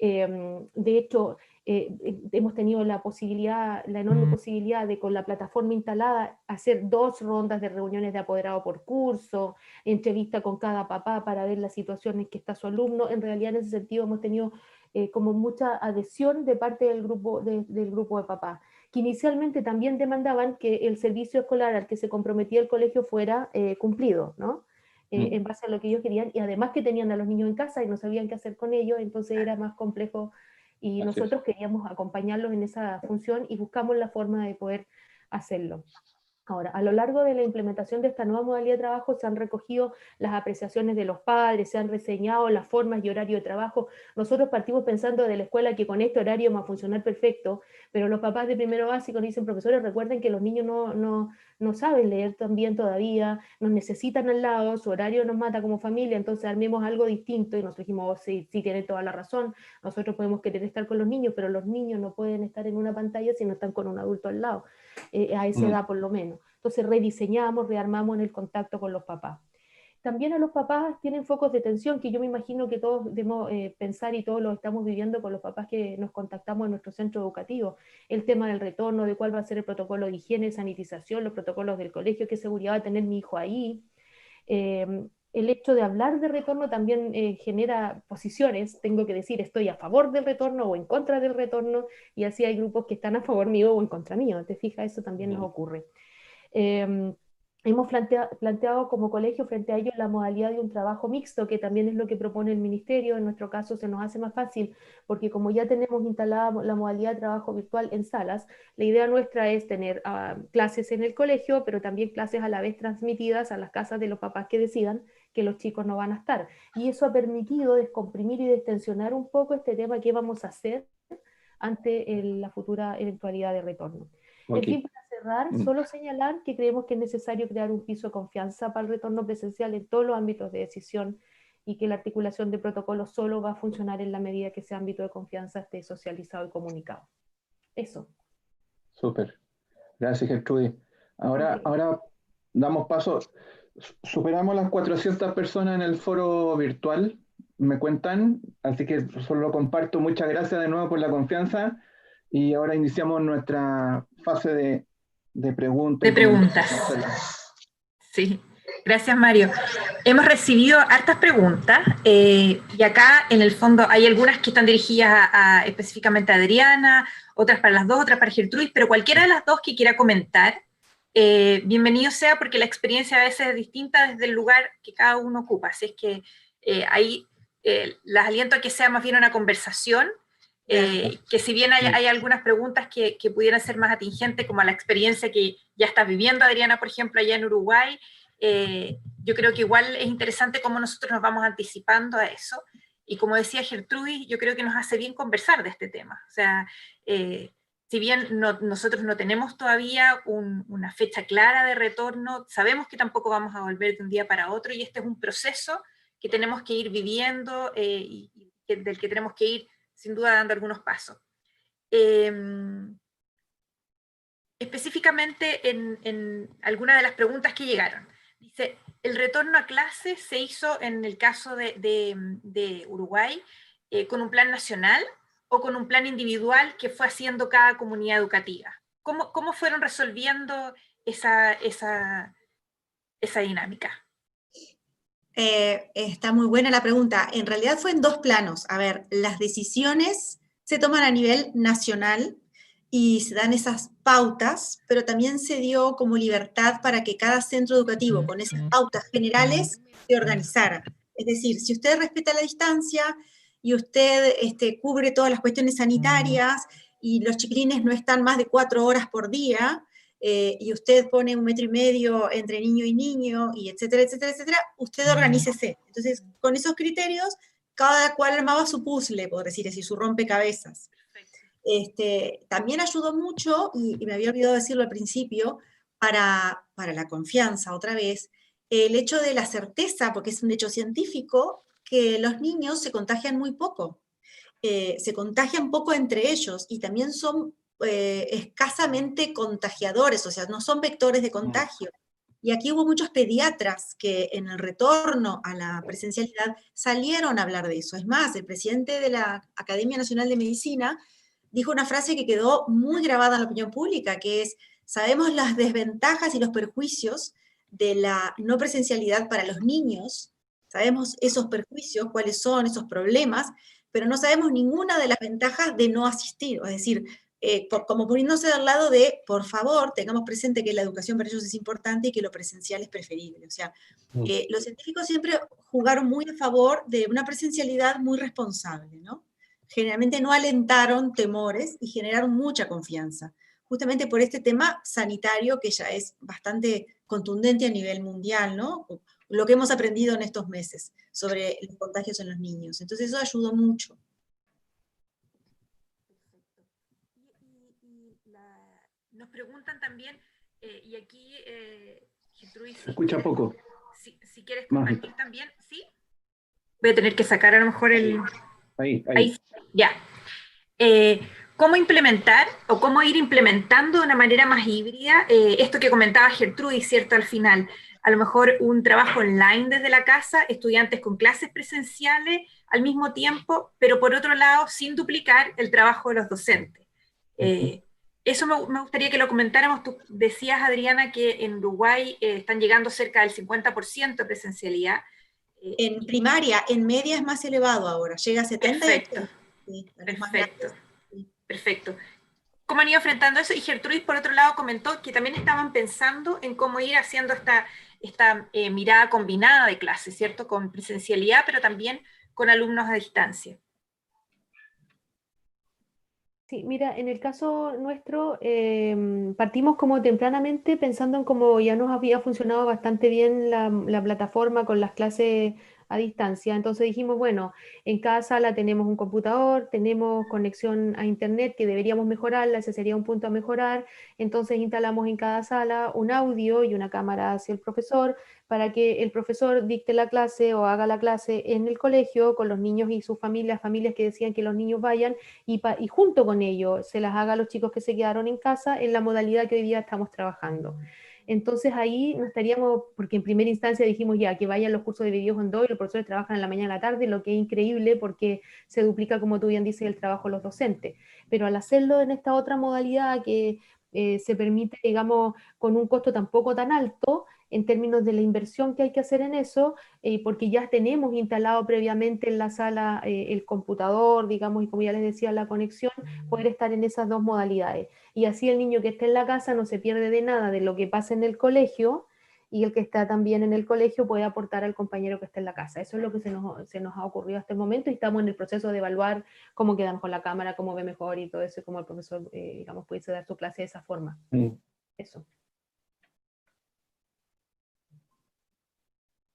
De hecho, hemos tenido la enorme posibilidad de, con la plataforma instalada, hacer 2 rondas de reuniones de apoderado por curso, entrevista con cada papá para ver las situaciones en que está su alumno. En realidad, en ese sentido, hemos tenido como mucha adhesión de parte del grupo de papás, que inicialmente también demandaban que el servicio escolar al que se comprometía el colegio fuera cumplido, ¿no? En base a lo que ellos querían, y además que tenían a los niños en casa y no sabían qué hacer con ellos, entonces era más complejo, y nosotros queríamos acompañarlos en esa función y buscamos la forma de poder hacerlo. Ahora, a lo largo de la implementación de esta nueva modalidad de trabajo se han recogido las apreciaciones de los padres, se han reseñado las formas y horario de trabajo. Nosotros partimos pensando de la escuela que con este horario va a funcionar perfecto, pero los papás de primero básico nos dicen: profesores, recuerden que los niños no saben leer tan bien todavía, nos necesitan al lado, su horario nos mata como familia, entonces armemos algo distinto. Y nosotros dijimos: oh, sí, tienen toda la razón, nosotros podemos querer estar con los niños, pero los niños no pueden estar en una pantalla si no están con un adulto al lado. A esa edad por lo menos. Entonces rediseñamos, rearmamos en el contacto con los papás. También a los papás tienen focos de tensión que yo me imagino que todos debemos pensar, y todos lo estamos viviendo con los papás que nos contactamos en nuestro centro educativo. El tema del retorno, de cuál va a ser el protocolo de higiene, sanitización, los protocolos del colegio, qué seguridad va a tener mi hijo ahí. El hecho de hablar de retorno también genera posiciones. Tengo que decir, estoy a favor del retorno o en contra del retorno, y así hay grupos que están a favor mío o en contra mío. ¿Te fijas? Eso también nos ocurre. Hemos planteado como colegio frente a ello la modalidad de un trabajo mixto, que también es lo que propone el ministerio. En nuestro caso se nos hace más fácil, porque como ya tenemos instalada la modalidad de trabajo virtual en salas, la idea nuestra es tener clases en el colegio, pero también clases a la vez transmitidas a las casas de los papás que decidan que los chicos no van a estar. Y eso ha permitido descomprimir y destensionar un poco este tema: qué vamos a hacer ante la futura eventualidad de retorno. En fin, para cerrar, solo señalar que creemos que es necesario crear un piso de confianza para el retorno presencial en todos los ámbitos de decisión, y que la articulación de protocolos solo va a funcionar en la medida que ese ámbito de confianza esté socializado y comunicado. Eso. Súper. Gracias, Gertrudis. Ahora damos paso. Superamos las 400 personas en el foro virtual, me cuentan, así que solo comparto. Muchas gracias de nuevo por la confianza, y ahora iniciamos nuestra fase de preguntas. De preguntas. Sí, gracias, Mario. Hemos recibido hartas preguntas, y acá en el fondo hay algunas que están dirigidas específicamente a Adriana, otras para las dos, otras para Gertrudis, pero cualquiera de las dos que quiera comentar, bienvenido sea, porque la experiencia a veces es distinta desde el lugar que cada uno ocupa. Así es que ahí las aliento a que sea más bien una conversación, que si bien hay algunas preguntas que pudieran ser más atingentes, como a la experiencia que ya está viviendo Adriana, por ejemplo, allá en Uruguay, yo creo que igual es interesante cómo nosotros nos vamos anticipando a eso. Y como decía Gertrudis, yo creo que nos hace bien conversar de este tema. O sea, si bien nosotros no tenemos todavía una fecha clara de retorno, sabemos que tampoco vamos a volver de un día para otro, y este es un proceso que tenemos que ir viviendo del que tenemos que ir sin duda dando algunos pasos. Específicamente en algunas de las preguntas que llegaron. Dice, ¿el retorno a clase se hizo en el caso de Uruguay con un plan nacional o con un plan individual que fue haciendo cada comunidad educativa? ¿Cómo fueron resolviendo esa dinámica? Está muy buena la pregunta. En realidad fue en dos planos. A ver, las decisiones se toman a nivel nacional y se dan esas pautas, pero también se dio como libertad para que cada centro educativo con esas pautas generales se organizara. Es decir, si usted respeta la distancia y usted cubre todas las cuestiones sanitarias y los chiquilines no están más de 4 horas por día, y usted pone 1,5 metros entre niño y niño, y etcétera, etcétera, etcétera, usted organícese. Entonces, con esos criterios, cada cual armaba su puzzle, por decir así, su rompecabezas. También ayudó mucho, y me había olvidado decirlo al principio, para la confianza, otra vez, el hecho de la certeza, porque es un hecho científico, que los niños se contagian muy poco. Se contagian poco entre ellos, y también son escasamente contagiadores, o sea, no son vectores de contagio. Y aquí hubo muchos pediatras que en el retorno a la presencialidad salieron a hablar de eso. Es más, el presidente de la Academia Nacional de Medicina dijo una frase que quedó muy grabada en la opinión pública, que es, sabemos las desventajas y los perjuicios de la no presencialidad para los niños, sabemos esos perjuicios, cuáles son esos problemas, pero no sabemos ninguna de las ventajas de no asistir. Es decir, como poniéndose del lado de, por favor, tengamos presente que la educación para ellos es importante y que lo presencial es preferible. O sea, los científicos siempre jugaron muy a favor de una presencialidad muy responsable, ¿no? Generalmente no alentaron temores y generaron mucha confianza, justamente por este tema sanitario que ya es bastante contundente a nivel mundial, ¿no? Lo que hemos aprendido en estos meses sobre los contagios en los niños. Entonces eso ayudó mucho. Nos preguntan también, y aquí, Gertrudis, Se escucha poco. Si quieres compartir también, ¿sí? Voy a tener que sacar a lo mejor el... Ahí. Ya. ¿Cómo implementar o cómo ir implementando de una manera más híbrida esto que comentaba Gertrudis, ¿cierto? Al final, a lo mejor un trabajo online desde la casa, estudiantes con clases presenciales al mismo tiempo, pero por otro lado, sin duplicar el trabajo de los docentes. Eso me gustaría que lo comentáramos. Tú decías, Adriana, que en Uruguay están llegando cerca del 50% de presencialidad. En primaria, en media es más elevado ahora, llega a 70%. Perfecto. Sí, Perfecto. Perfecto. ¿Cómo han ido enfrentando eso? Y Gertrudis, por otro lado, comentó que también estaban pensando en cómo ir haciendo esta mirada combinada de clases, ¿cierto? Con presencialidad, pero también con alumnos a distancia. Sí, mira, en el caso nuestro partimos como tempranamente pensando en cómo ya nos había funcionado bastante bien la plataforma con las clases a distancia. Entonces dijimos, bueno, en cada sala tenemos un computador, tenemos conexión a internet que deberíamos mejorarla, ese sería un punto a mejorar. Entonces instalamos en cada sala un audio y una cámara hacia el profesor para que el profesor dicte la clase o haga la clase en el colegio con los niños y sus familias que decían que los niños vayan y junto con ello se las haga a los chicos que se quedaron en casa en la modalidad que hoy día estamos trabajando. Entonces ahí no estaríamos, porque en primera instancia dijimos ya que vayan los cursos de videos en 2 y los profesores trabajan en la mañana y la tarde, lo que es increíble porque se duplica, como tú bien dices, el trabajo de los docentes. Pero al hacerlo en esta otra modalidad que se permite, digamos, con un costo tampoco tan alto, en términos de la inversión que hay que hacer en eso, porque ya tenemos instalado previamente en la sala el computador, digamos, y como ya les decía, la conexión, poder estar en esas dos modalidades. Y así el niño que esté en la casa no se pierde de nada de lo que pasa en el colegio, y el que está también en el colegio puede aportar al compañero que está en la casa. Eso es lo que se nos ha ocurrido hasta el momento, y estamos en el proceso de evaluar cómo quedamos con la cámara, cómo ve mejor y todo eso, y cómo el profesor, digamos, pudiese dar su clase de esa forma. Eso.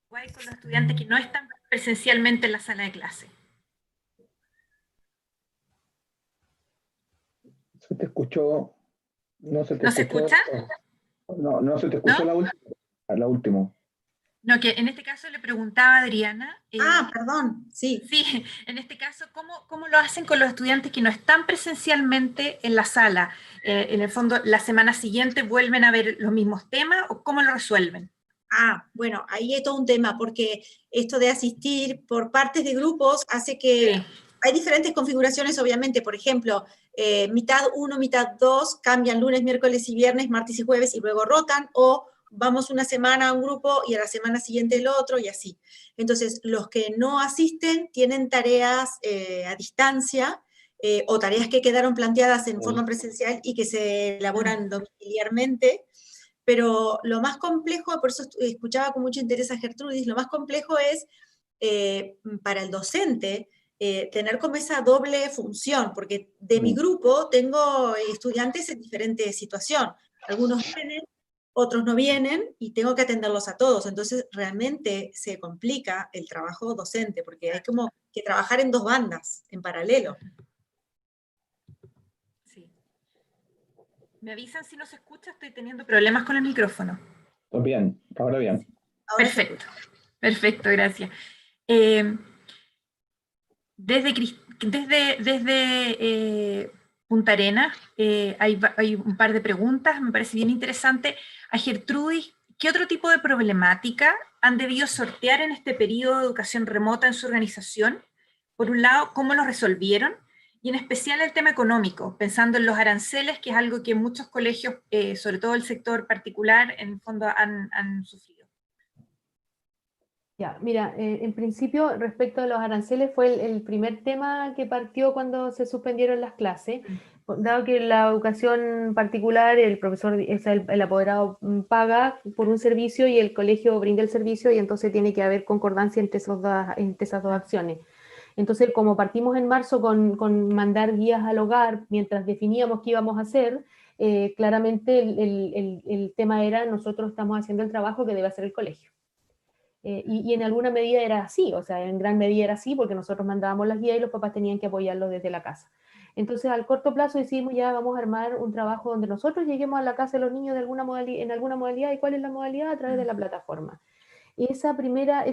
Con los estudiantes que no están presencialmente en la sala de clase. ¿Se te escuchó? ¿No se te escuchó? No se te escuchó. ¿No? La última. No, que en este caso le preguntaba a Adriana. Perdón, sí. Sí, en este caso, ¿cómo lo hacen con los estudiantes que no están presencialmente en la sala? En el fondo, ¿la semana siguiente vuelven a ver los mismos temas o cómo lo resuelven? Bueno, ahí hay todo un tema, porque esto de asistir por partes de grupos hace que Sí. hay diferentes configuraciones, obviamente. Por ejemplo, mitad 1, mitad 2, cambian lunes, miércoles y viernes, martes y jueves, y luego rotan, o vamos una semana a un grupo y a la semana siguiente el otro, y así. Entonces, los que no asisten tienen tareas a distancia, o tareas que quedaron planteadas en forma presencial y que se elaboran domiciliarmente. Pero lo más complejo, por eso escuchaba con mucho interés a Gertrudis, lo más complejo es para el docente tener como esa doble función, porque de mi grupo tengo estudiantes en diferentes situaciones. Algunos vienen, otros no vienen, y tengo que atenderlos a todos. Entonces realmente se complica el trabajo docente, porque hay como que trabajar en dos bandas, en paralelo. Sí. Me avisan si no se escucha, estoy teniendo problemas con el micrófono. Bien, ahora bien. Ahora se Perfecto, perfecto, gracias. Eh, desde Punta Arenas hay un par de preguntas, me parece bien interesante. A Gertrudis, ¿qué otro tipo de problemática han debido sortear en este periodo de educación remota en su organización? Por un lado, ¿cómo lo resolvieron? Y en especial el tema económico, pensando en los aranceles, que es algo que muchos colegios, sobre todo el sector particular, en el fondo han sufrido. Ya, mira, en principio, respecto a los aranceles, fue el primer tema que partió cuando se suspendieron las clases, dado que la educación particular, el profesor, el apoderado paga por un servicio y el colegio brinda el servicio, y entonces tiene que haber concordancia entre esas dos acciones. Entonces, como partimos en marzo con mandar guías al hogar mientras definíamos qué íbamos a hacer, claramente el tema era: nosotros estamos haciendo el trabajo que debe hacer el colegio. Y en alguna medida era así, o sea, en gran medida era así, porque nosotros mandábamos las guías y los papás tenían que apoyarlos desde la casa. Entonces, al corto plazo decidimos: ya vamos a armar un trabajo donde nosotros lleguemos a la casa de los niños en alguna modalidad. ¿Y cuál es la modalidad? A través de la plataforma. Y esa primera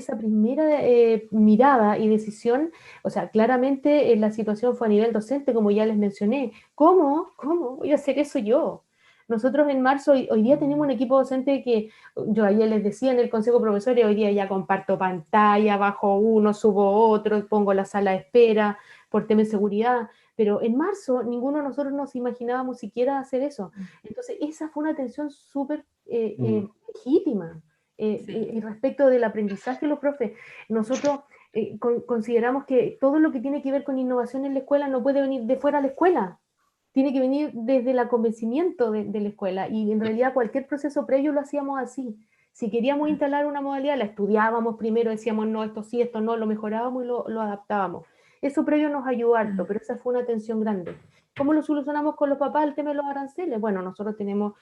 mirada y decisión, o sea, claramente la situación fue a nivel docente, como ya les mencioné. ¿Cómo voy a hacer eso yo? Nosotros en marzo, hoy día tenemos un equipo docente que yo ayer les decía en el consejo de profesores: hoy día ya comparto pantalla, bajo uno, subo otro, pongo la sala de espera por tema de seguridad. Pero en marzo ninguno de nosotros nos imaginábamos siquiera hacer eso. Entonces esa fue una atención súper legítima. Respecto del aprendizaje de los profes, nosotros consideramos que todo lo que tiene que ver con innovación en la escuela no puede venir de fuera de la escuela, tiene que venir desde el convencimiento de la escuela, y en realidad cualquier proceso previo lo hacíamos así. Si queríamos instalar una modalidad, la estudiábamos primero, decíamos no, esto sí, esto no, lo mejorábamos y lo adaptábamos. Eso previo nos ayudó harto, pero esa fue una tensión grande. ¿Cómo lo solucionamos con los papás, el tema de los aranceles? Bueno, nosotros tenemos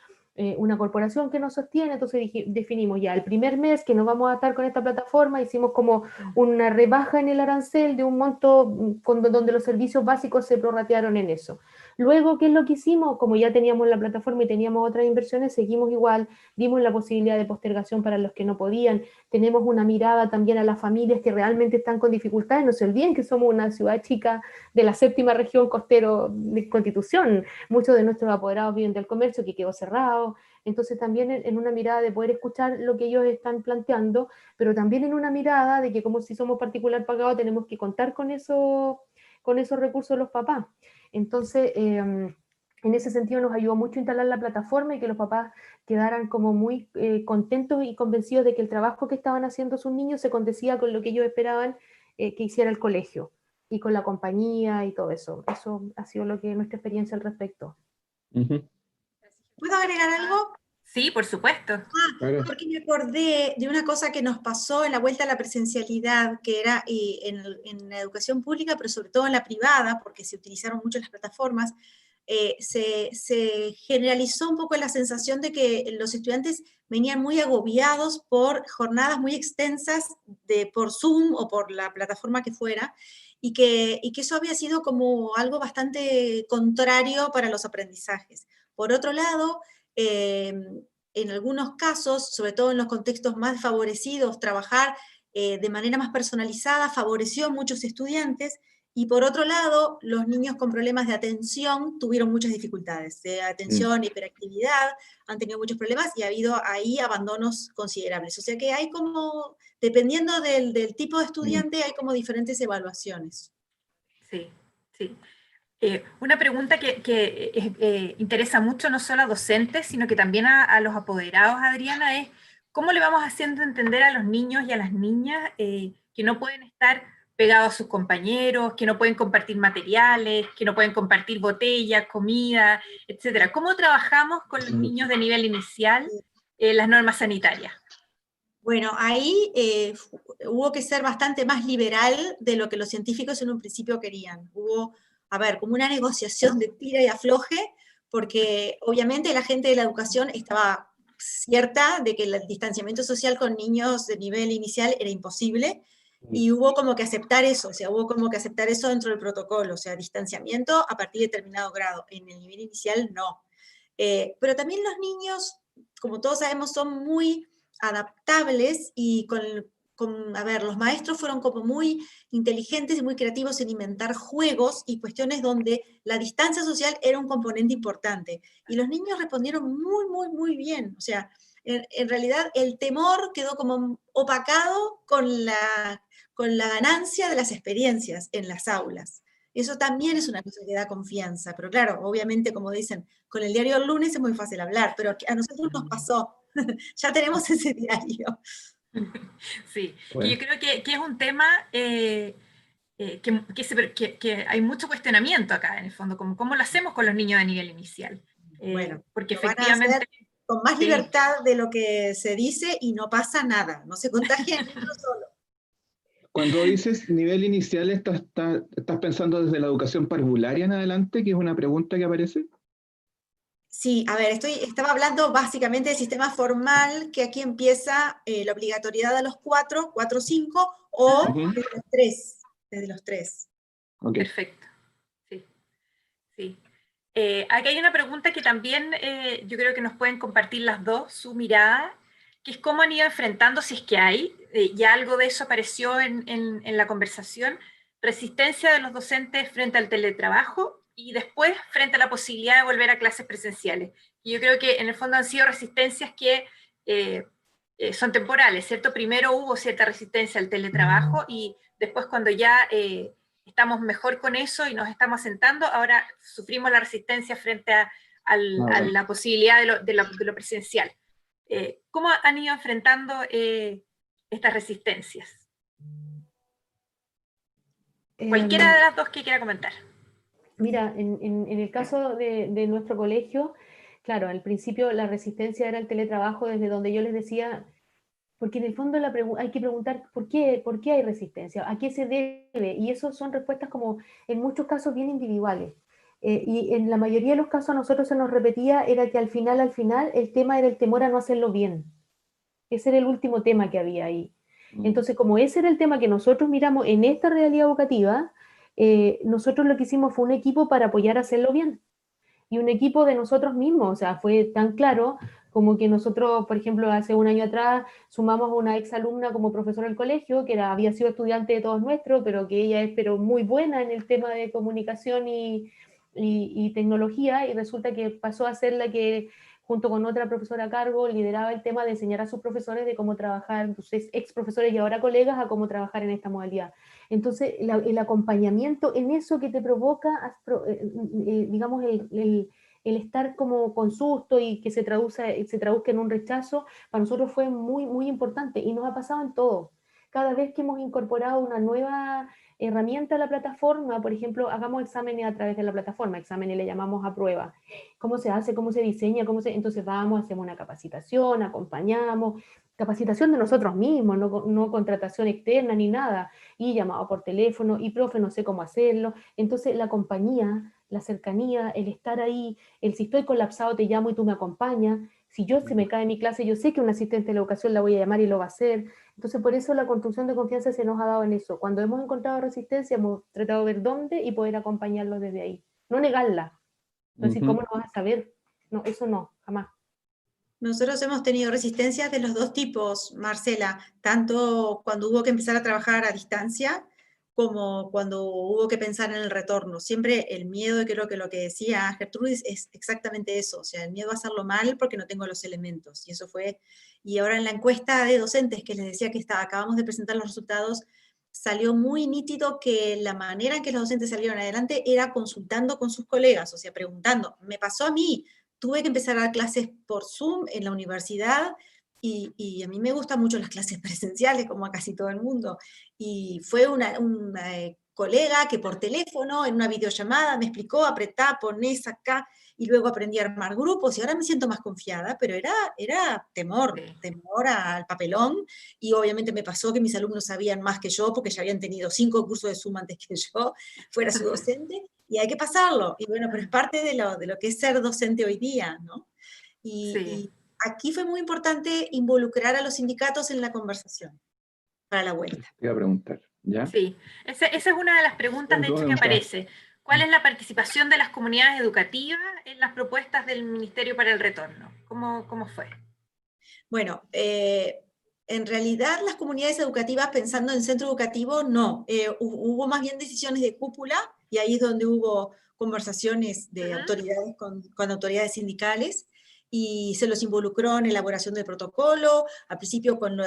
una corporación que nos sostiene, entonces definimos ya el primer mes que nos vamos a estar con esta plataforma, hicimos como una rebaja en el arancel de un monto donde los servicios básicos se prorratearon en eso. Luego, ¿qué es lo que hicimos? Como ya teníamos la plataforma y teníamos otras inversiones, seguimos igual, dimos la posibilidad de postergación para los que no podían, tenemos una mirada también a las familias que realmente están con dificultades. No se olviden que somos una ciudad chica de la 7ª región costero de Constitución, muchos de nuestros apoderados viven del comercio que quedó cerrado. Entonces también en una mirada de poder escuchar lo que ellos están planteando, pero también en una mirada de que, como si somos particular pagado, tenemos que contar con esos recursos de los papás. Entonces, en ese sentido nos ayudó mucho instalar la plataforma y que los papás quedaran como muy contentos y convencidos de que el trabajo que estaban haciendo sus niños se condecía con lo que ellos esperaban que hiciera el colegio, y con la compañía y todo eso. Eso ha sido nuestra experiencia al respecto. ¿Puedo agregar algo? Sí, por supuesto. Porque me acordé de una cosa que nos pasó en la vuelta a la presencialidad, que era en la educación pública, pero sobre todo en la privada, porque se utilizaron mucho las plataformas. Se generalizó un poco la sensación de que los estudiantes venían muy agobiados por jornadas muy extensas por Zoom o por la plataforma que fuera, y que eso había sido como algo bastante contrario para los aprendizajes. Por otro lado, en algunos casos, sobre todo en los contextos más desfavorecidos, trabajar de manera más personalizada favoreció a muchos estudiantes, y por otro lado, los niños con problemas de atención tuvieron muchas dificultades, de atención, hiperactividad, han tenido muchos problemas y ha habido ahí abandonos considerables. O sea que hay como, dependiendo del tipo de estudiante, hay como diferentes evaluaciones. Sí, sí. Una pregunta que interesa mucho no solo a docentes, sino que también a los apoderados, Adriana, es ¿cómo le vamos haciendo entender a los niños y a las niñas que no pueden estar pegados a sus compañeros, que no pueden compartir materiales, que no pueden compartir botellas, comida, etcétera? ¿Cómo trabajamos con los niños de nivel inicial las normas sanitarias? Bueno, ahí hubo que ser bastante más liberal de lo que los científicos en un principio querían. Hubo, a ver, como una negociación de tira y afloje, porque obviamente la gente de la educación estaba cierta de que el distanciamiento social con niños de nivel inicial era imposible, y hubo como que aceptar eso, o sea, hubo como que aceptar eso dentro del protocolo, o sea, distanciamiento a partir de determinado grado. En el nivel inicial, no. Pero también los niños, como todos sabemos, son muy adaptables y a ver, los maestros fueron como muy inteligentes y muy creativos en inventar juegos y cuestiones donde la distancia social era un componente importante. Y los niños respondieron muy, muy, muy bien. O sea, en realidad el temor quedó como opacado con la ganancia de las experiencias en las aulas. Eso también es una cosa que da confianza, pero claro, obviamente, como dicen, con el diario del lunes es muy fácil hablar, pero a nosotros nos pasó, ya tenemos ese diario. Sí, Bueno. y yo creo que es un tema que hay mucho cuestionamiento acá, en el fondo, como cómo lo hacemos con los niños de nivel inicial. Bueno, Porque lo van a hacer efectivamente... con más Sí. libertad de lo que se dice y no pasa nada, no se contagia ni uno solo. Cuando dices nivel inicial, ¿estás pensando desde la educación parvularia en adelante, que es una pregunta que aparece? Sí, a ver, estaba hablando básicamente del sistema formal, que aquí empieza la obligatoriedad a los 4 o 5, o desde los 3, desde los 3. Okay. Perfecto, sí, sí. Aquí hay una pregunta que también yo creo que nos pueden compartir las dos, su mirada, que es cómo han ido enfrentando, si es que hay, ya algo de eso apareció en la conversación, resistencia de los docentes frente al teletrabajo y después frente a la posibilidad de volver a clases presenciales. Y yo creo que en el fondo han sido resistencias que son temporales, ¿cierto? Primero hubo cierta resistencia al teletrabajo y después cuando ya estamos mejor con eso y nos estamos asentando, ahora sufrimos la resistencia frente a la posibilidad de lo presencial. ¿Cómo han ido enfrentando estas resistencias? Cualquiera de las dos que quiera comentar. Mira, en el caso de nuestro colegio, claro, al principio la resistencia era el teletrabajo, desde donde yo les decía, porque en el fondo hay que preguntar ¿por qué hay resistencia? ¿A qué se debe? Y eso son respuestas como en muchos casos bien individuales. Y en la mayoría de los casos a nosotros se nos repetía era que al final, el tema era el temor a no hacerlo bien. Ese era el último tema que había ahí. Entonces, como ese era el tema que nosotros miramos en esta realidad educativa, nosotros lo que hicimos fue un equipo para apoyar a hacerlo bien. Y un equipo de nosotros mismos, o sea, fue tan claro como que nosotros, por ejemplo, hace un año atrás sumamos a una exalumna como profesora del colegio, que había sido estudiante de todos nuestros, pero que ella es muy buena en el tema de comunicación y tecnología, y resulta que pasó a ser la que, junto con otra profesora a cargo, lideraba el tema de enseñar a sus profesores de cómo trabajar, sus ex profesores y ahora colegas, a cómo trabajar en esta modalidad. Entonces, el acompañamiento en eso que te provoca, digamos, el estar como con susto y que se traduzca en un rechazo, para nosotros fue muy, muy importante y nos ha pasado en todo. Cada vez que hemos incorporado una nueva herramienta a la plataforma, por ejemplo, hagamos exámenes a través de la plataforma, exámenes le llamamos a prueba. ¿Cómo se hace? ¿Cómo se diseña? Entonces vamos, hacemos una capacitación, acompañamos, capacitación de nosotros mismos, no contratación externa ni nada, y llamado por teléfono, y profe, no sé cómo hacerlo. Entonces la compañía, la cercanía, el estar ahí, el si estoy colapsado te llamo y tú me acompañas, si se me cae mi clase, yo sé que un asistente de la educación la voy a llamar y lo va a hacer. Entonces por eso la construcción de confianza se nos ha dado en eso. Cuando hemos encontrado resistencia, hemos tratado de ver dónde y poder acompañarlos desde ahí. No negarla. Entonces, ¿cómo lo vas a saber? No, eso no, jamás. Nosotros hemos tenido resistencias de los dos tipos, Marcela, tanto cuando hubo que empezar a trabajar a distancia, como cuando hubo que pensar en el retorno. Siempre el miedo, y creo que lo que decía Gertrudis es exactamente eso, o sea, el miedo a hacerlo mal porque no tengo los elementos. Y eso fue, y ahora en la encuesta de docentes que les decía que acabamos de presentar los resultados, salió muy nítido que la manera en que los docentes salieron adelante era consultando con sus colegas, o sea, preguntando, me pasó a mí, tuve que empezar a dar clases por Zoom en la universidad, y a mí me gustan mucho las clases presenciales, como a casi todo el mundo. Y fue una colega que por teléfono, en una videollamada, me explicó, apretá, ponés acá, y luego aprendí a armar grupos, y ahora me siento más confiada, pero era temor, Sí. temor al papelón, y obviamente me pasó que mis alumnos sabían más que yo, porque ya habían tenido 5 cursos de Zoom antes que yo fuera su docente, y hay que pasarlo. Y bueno, pero es parte de lo que es ser docente hoy día, ¿no? Sí. Y aquí fue muy importante involucrar a los sindicatos en la conversación para la vuelta. Te iba a preguntar, ¿ya? Sí, esa es una de las preguntas, de hecho, que aparece. ¿Cuál es la participación de las comunidades educativas en las propuestas del Ministerio para el Retorno? ¿Cómo fue? Bueno, en realidad las comunidades educativas, pensando en centro educativo, no. Hubo más bien decisiones de cúpula, y ahí es donde hubo conversaciones de autoridades con autoridades sindicales, y se los involucró en elaboración del protocolo. Al principio, con lo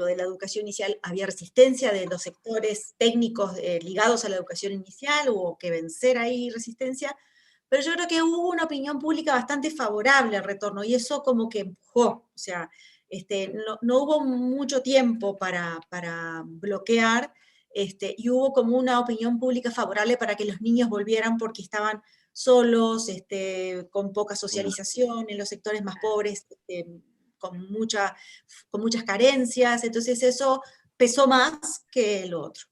de la educación inicial, había resistencia de los sectores técnicos ligados a la educación inicial, hubo que vencer ahí resistencia, pero yo creo que hubo una opinión pública bastante favorable al retorno, y eso como que empujó, o sea, no hubo mucho tiempo para bloquear, y hubo como una opinión pública favorable para que los niños volvieran, porque estaban solos, con poca socialización, en los sectores más pobres, con muchas carencias, entonces eso pesó más que lo otro.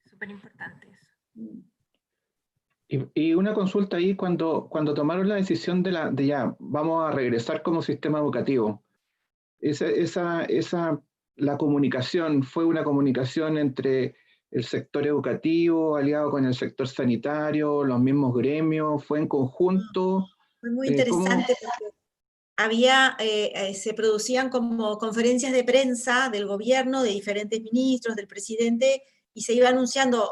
Súper importante eso. Y una consulta ahí, cuando tomaron la decisión de ya, vamos a regresar como sistema educativo, la comunicación, ¿fue una comunicación entre el sector educativo aliado con el sector sanitario, los mismos gremios, fue en conjunto? Fue muy interesante porque se producían como conferencias de prensa del gobierno, de diferentes ministros, del presidente, y se iba anunciando.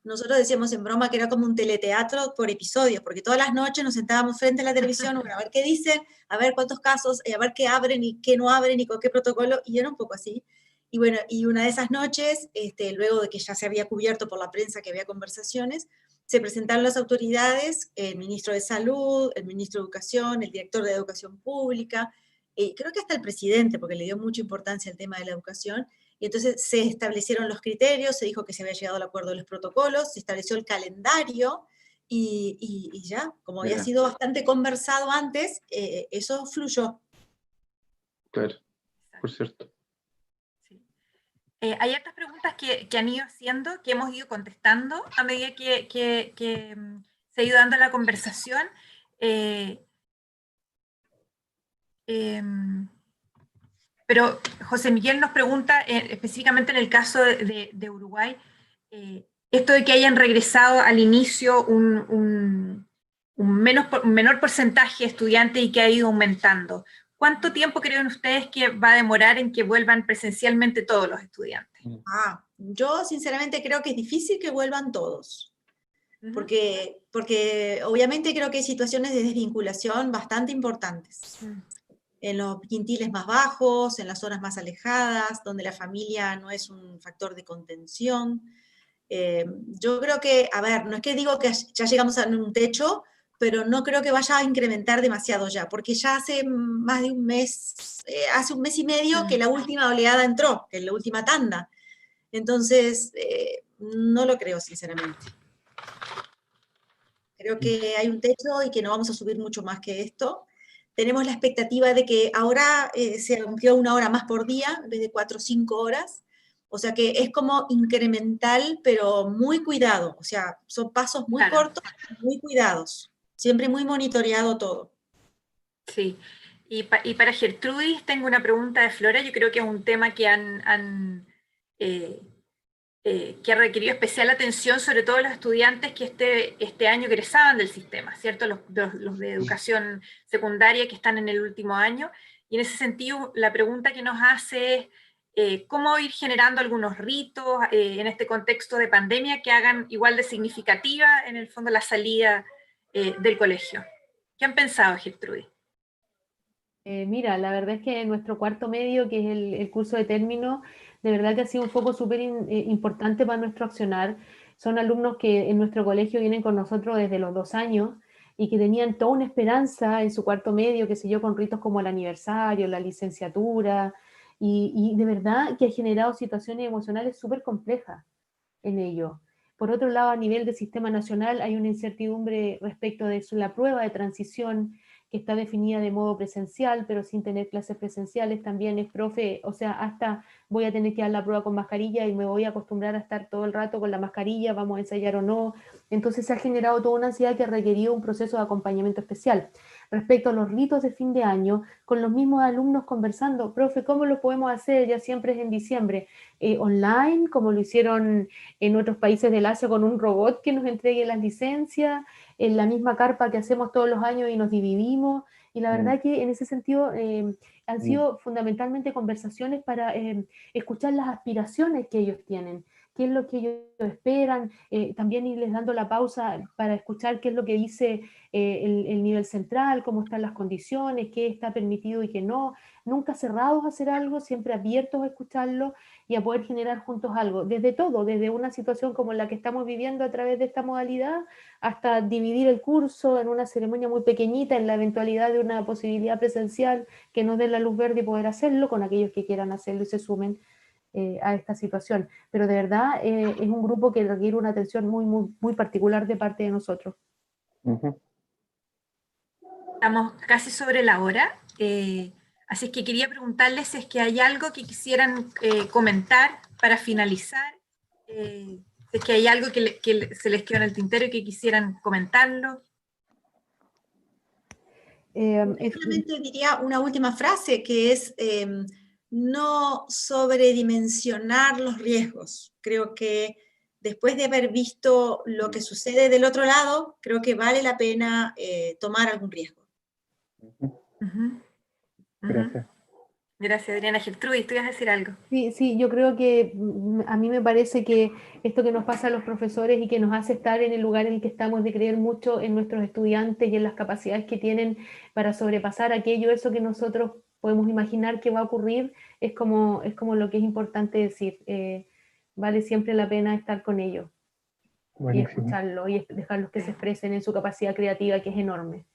Nosotros decíamos en broma que era como un teleteatro por episodios, porque todas las noches nos sentábamos frente a la televisión, bueno, a ver qué dicen, a ver cuántos casos, a ver qué abren y qué no abren y con qué protocolo, y era un poco así. Y bueno, y una de esas noches, luego de que ya se había cubierto por la prensa que había conversaciones, se presentaron las autoridades, el ministro de Salud, el ministro de Educación, el director de Educación Pública, creo que hasta el presidente, porque le dio mucha importancia al tema de la educación, y entonces se establecieron los criterios, se dijo que se había llegado al acuerdo de los protocolos, se estableció el calendario, y ya, como había sido bastante conversado antes, eso fluyó. Claro, por cierto. Sí. Hay otras preguntas que han ido haciendo, que hemos ido contestando a medida que se ha ido dando la conversación. Pero José Miguel nos pregunta, específicamente en el caso de Uruguay, esto de que hayan regresado al inicio un menor porcentaje de estudiantes y que ha ido aumentando. ¿Cuánto tiempo creen ustedes que va a demorar en que vuelvan presencialmente todos los estudiantes? Yo sinceramente creo que es difícil que vuelvan todos, porque obviamente creo que hay situaciones de desvinculación bastante importantes. En los quintiles más bajos, en las zonas más alejadas, donde la familia no es un factor de contención. Yo creo que, a ver, no es que digo que ya llegamos a un techo, pero no creo que vaya a incrementar demasiado ya, porque ya hace más de un mes, hace un mes y medio que la última oleada entró, que es la última tanda. Entonces, no lo creo, sinceramente. Creo que hay un techo y que no vamos a subir mucho más que esto. Tenemos la expectativa de que ahora se amplió 1 hora más por día, en vez de 4 o 5 horas. O sea que es como incremental, pero muy cuidado. O sea, son pasos muy cortos, muy cuidados. Siempre muy monitoreado todo. Sí. Y para Gertrudis tengo una pregunta de Flora. Yo creo que es un tema que que ha requerido especial atención, sobre todo los estudiantes que este año egresaban del sistema, ¿cierto? Los de educación secundaria que están en el último año. Y en ese sentido, la pregunta que nos hace es cómo ir generando algunos ritos en este contexto de pandemia que hagan igual de significativa, en el fondo, la salida del colegio. ¿Qué han pensado, Gertrudis? Mira, la verdad es que en nuestro cuarto medio, que es el curso de término, de verdad que ha sido un foco súper importante para nuestro accionar. Son alumnos que en nuestro colegio vienen con nosotros desde los 2 años y que tenían toda una esperanza en su cuarto medio, qué sé yo, con ritos como el aniversario, la licenciatura, y de verdad que ha generado situaciones emocionales súper complejas en ello. Por otro lado, a nivel del sistema nacional hay una incertidumbre respecto de la prueba de transición que está definida de modo presencial, pero sin tener clases presenciales. También es profe, o sea, hasta voy a tener que dar la prueba con mascarilla y me voy a acostumbrar a estar todo el rato con la mascarilla, vamos a ensayar o no. Entonces se ha generado toda una ansiedad que ha requerido un proceso de acompañamiento especial. Respecto a los ritos de fin de año, con los mismos alumnos conversando, profe, ¿cómo lo podemos hacer? Ya siempre es en diciembre. Online, como lo hicieron en otros países del Asia con un robot que nos entregue las licencias, en la misma carpa que hacemos todos los años y nos dividimos. Y la verdad que en ese sentido han sido fundamentalmente conversaciones para escuchar las aspiraciones que ellos tienen, qué es lo que ellos esperan, también irles dando la pausa para escuchar qué es lo que dice el nivel central, cómo están las condiciones, qué está permitido y qué no, nunca cerrados a hacer algo, siempre abiertos a escucharlo y a poder generar juntos algo, desde todo, desde una situación como la que estamos viviendo a través de esta modalidad, hasta dividir el curso en una ceremonia muy pequeñita, en la eventualidad de una posibilidad presencial que nos dé la luz verde y poder hacerlo con aquellos que quieran hacerlo y se sumen a esta situación. Pero de verdad es un grupo que requiere una atención muy, muy, muy particular de parte de nosotros. Estamos casi sobre la hora, así que quería preguntarles si es que hay algo que quisieran comentar para finalizar, si es que hay algo que se les quedó en el tintero y que quisieran comentarlo. Solamente diría una última frase que es no sobredimensionar los riesgos. Creo que después de haber visto lo que sucede del otro lado, creo que vale la pena tomar algún riesgo. Gracias. Gracias, Adriana. Gertrudis, ¿tú ibas a decir algo? Sí, yo creo que a mí me parece que esto que nos pasa a los profesores y que nos hace estar en el lugar en el que estamos, de creer mucho en nuestros estudiantes y en las capacidades que tienen para sobrepasar aquello, eso que nosotros podemos imaginar que va a ocurrir, es como lo que es importante decir. Vale siempre la pena estar con ellos. Buenísimo. Y escucharlos y dejarlos que se expresen en su capacidad creativa, que es enorme.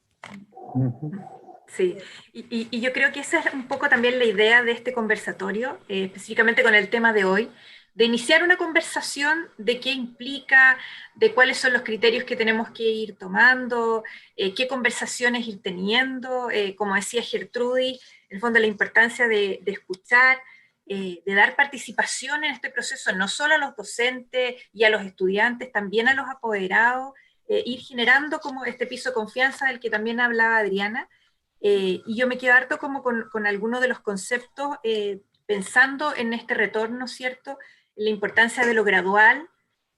Sí, y yo creo que esa es un poco también la idea de este conversatorio, específicamente con el tema de hoy, de iniciar una conversación de qué implica, de cuáles son los criterios que tenemos que ir tomando, qué conversaciones ir teniendo, como decía Gertrudis, en el fondo la importancia de escuchar, de dar participación en este proceso, no solo a los docentes y a los estudiantes, también a los apoderados, ir generando como este piso de confianza del que también hablaba Adriana. Y yo me quedo harto como con algunos de los conceptos, pensando en este retorno, ¿cierto? La importancia de lo gradual,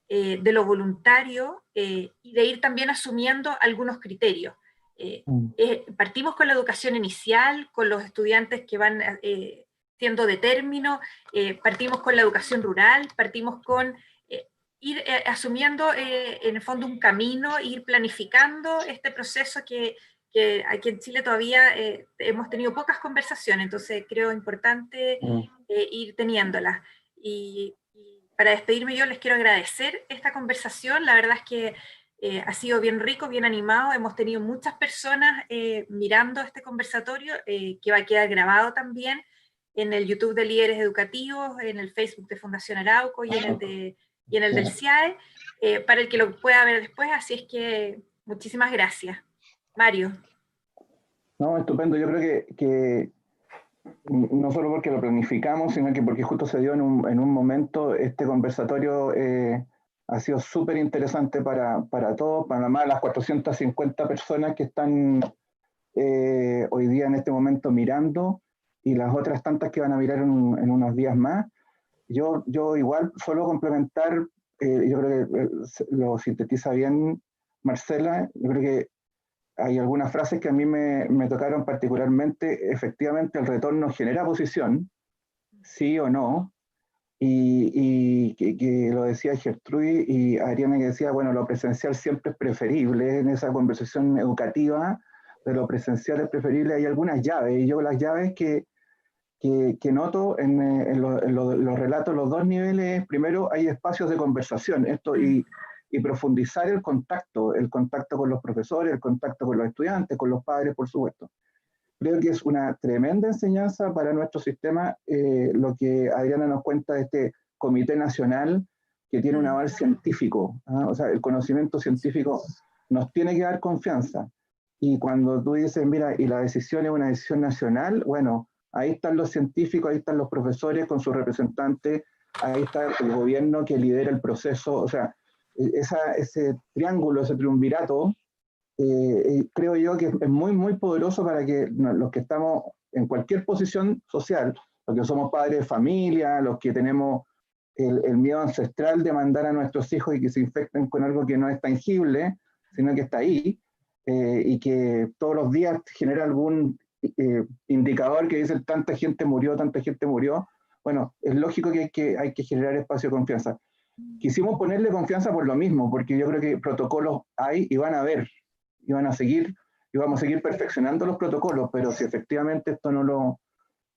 de lo voluntario, y de ir también asumiendo algunos criterios. Partimos con la educación inicial, con los estudiantes que van siendo de término, partimos con la educación rural, partimos con ir asumiendo en el fondo un camino, ir planificando este proceso que aquí en Chile todavía hemos tenido pocas conversaciones, entonces creo importante ir teniéndolas. Y para despedirme yo les quiero agradecer esta conversación, la verdad es que ha sido bien rico, bien animado, hemos tenido muchas personas mirando este conversatorio, que va a quedar grabado también en el YouTube de Líderes Educativos, en el Facebook de Fundación Arauco y en el del CIAE, para el que lo pueda ver después, así es que muchísimas gracias. Mario. No, estupendo. Yo creo que no solo porque lo planificamos, sino que porque justo se dio en un momento, este conversatorio ha sido súper interesante para todos, para más las 450 personas que están hoy día en este momento mirando, y las otras tantas que van a mirar en unos días más. yo igual, solo complementar, yo creo que lo sintetiza bien Marcela. Yo creo que hay algunas frases que a mí me tocaron particularmente. Efectivamente, el retorno genera posición, sí o no, y que lo decía Gertrudis y Adriana, que decía, bueno, lo presencial siempre es preferible. En esa conversación educativa de lo presencial es preferible, hay algunas llaves, y yo las llaves que noto en los relatos, los dos niveles: primero, hay espacios de conversación, y profundizar el contacto con los profesores, el contacto con los estudiantes, con los padres, por supuesto. Creo que es una tremenda enseñanza para nuestro sistema, lo que Adriana nos cuenta de este Comité Nacional, que tiene un aval científico, ¿ah? O sea, el conocimiento científico nos tiene que dar confianza. Y cuando tú dices, mira, y la decisión es una decisión nacional, bueno, ahí están los científicos, ahí están los profesores con sus representantes, ahí está el gobierno que lidera el proceso. O sea, ese triángulo, ese triunvirato, creo yo que es muy, muy poderoso para que los que estamos en cualquier posición social, los que somos padres de familia, los que tenemos el miedo ancestral de mandar a nuestros hijos y que se infecten con algo que no es tangible, sino que está ahí, y que todos los días genera algún indicador que dice tanta gente murió, bueno, es lógico que hay que generar espacio de confianza. Quisimos ponerle confianza por lo mismo, porque yo creo que protocolos hay y van a haber, y van a seguir, y vamos a seguir perfeccionando los protocolos, pero si efectivamente esto no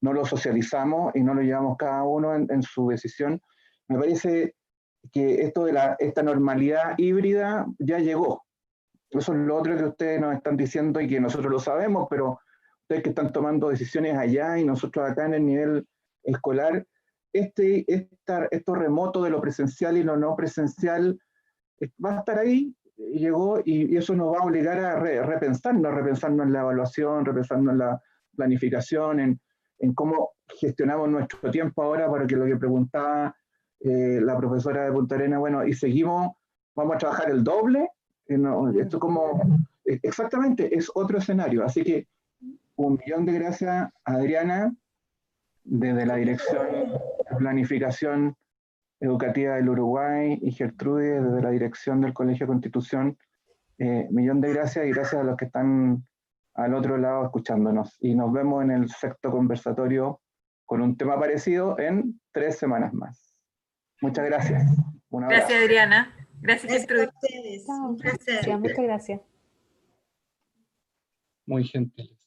lo socializamos y no lo llevamos cada uno en su decisión, me parece que esto de esta normalidad híbrida ya llegó. Eso es lo otro que ustedes nos están diciendo y que nosotros lo sabemos, pero ustedes que están tomando decisiones allá y nosotros acá en el nivel escolar, esto remoto de lo presencial y lo no presencial va a estar ahí, llegó, y eso nos va a obligar a repensarnos en la evaluación, repensarnos en la planificación, en cómo gestionamos nuestro tiempo ahora, para que lo que preguntaba la profesora de Punta Arenas, bueno, y vamos a trabajar el doble. No, esto exactamente, es otro escenario. Así que 1.000.000 de gracias, Adriana, desde la Dirección de Planificación Educativa del Uruguay, y Gertrudis desde la Dirección del Colegio Constitución. 1.000.000 de gracias, y gracias a los que están al otro lado escuchándonos. Y nos vemos en el sexto conversatorio con un tema parecido en 3 semanas más. Muchas gracias. Un abrazo. Gracias, Adriana. Gracias, Gertrudis. A ustedes. Un placer. Muchas gracias. Muy gentiles.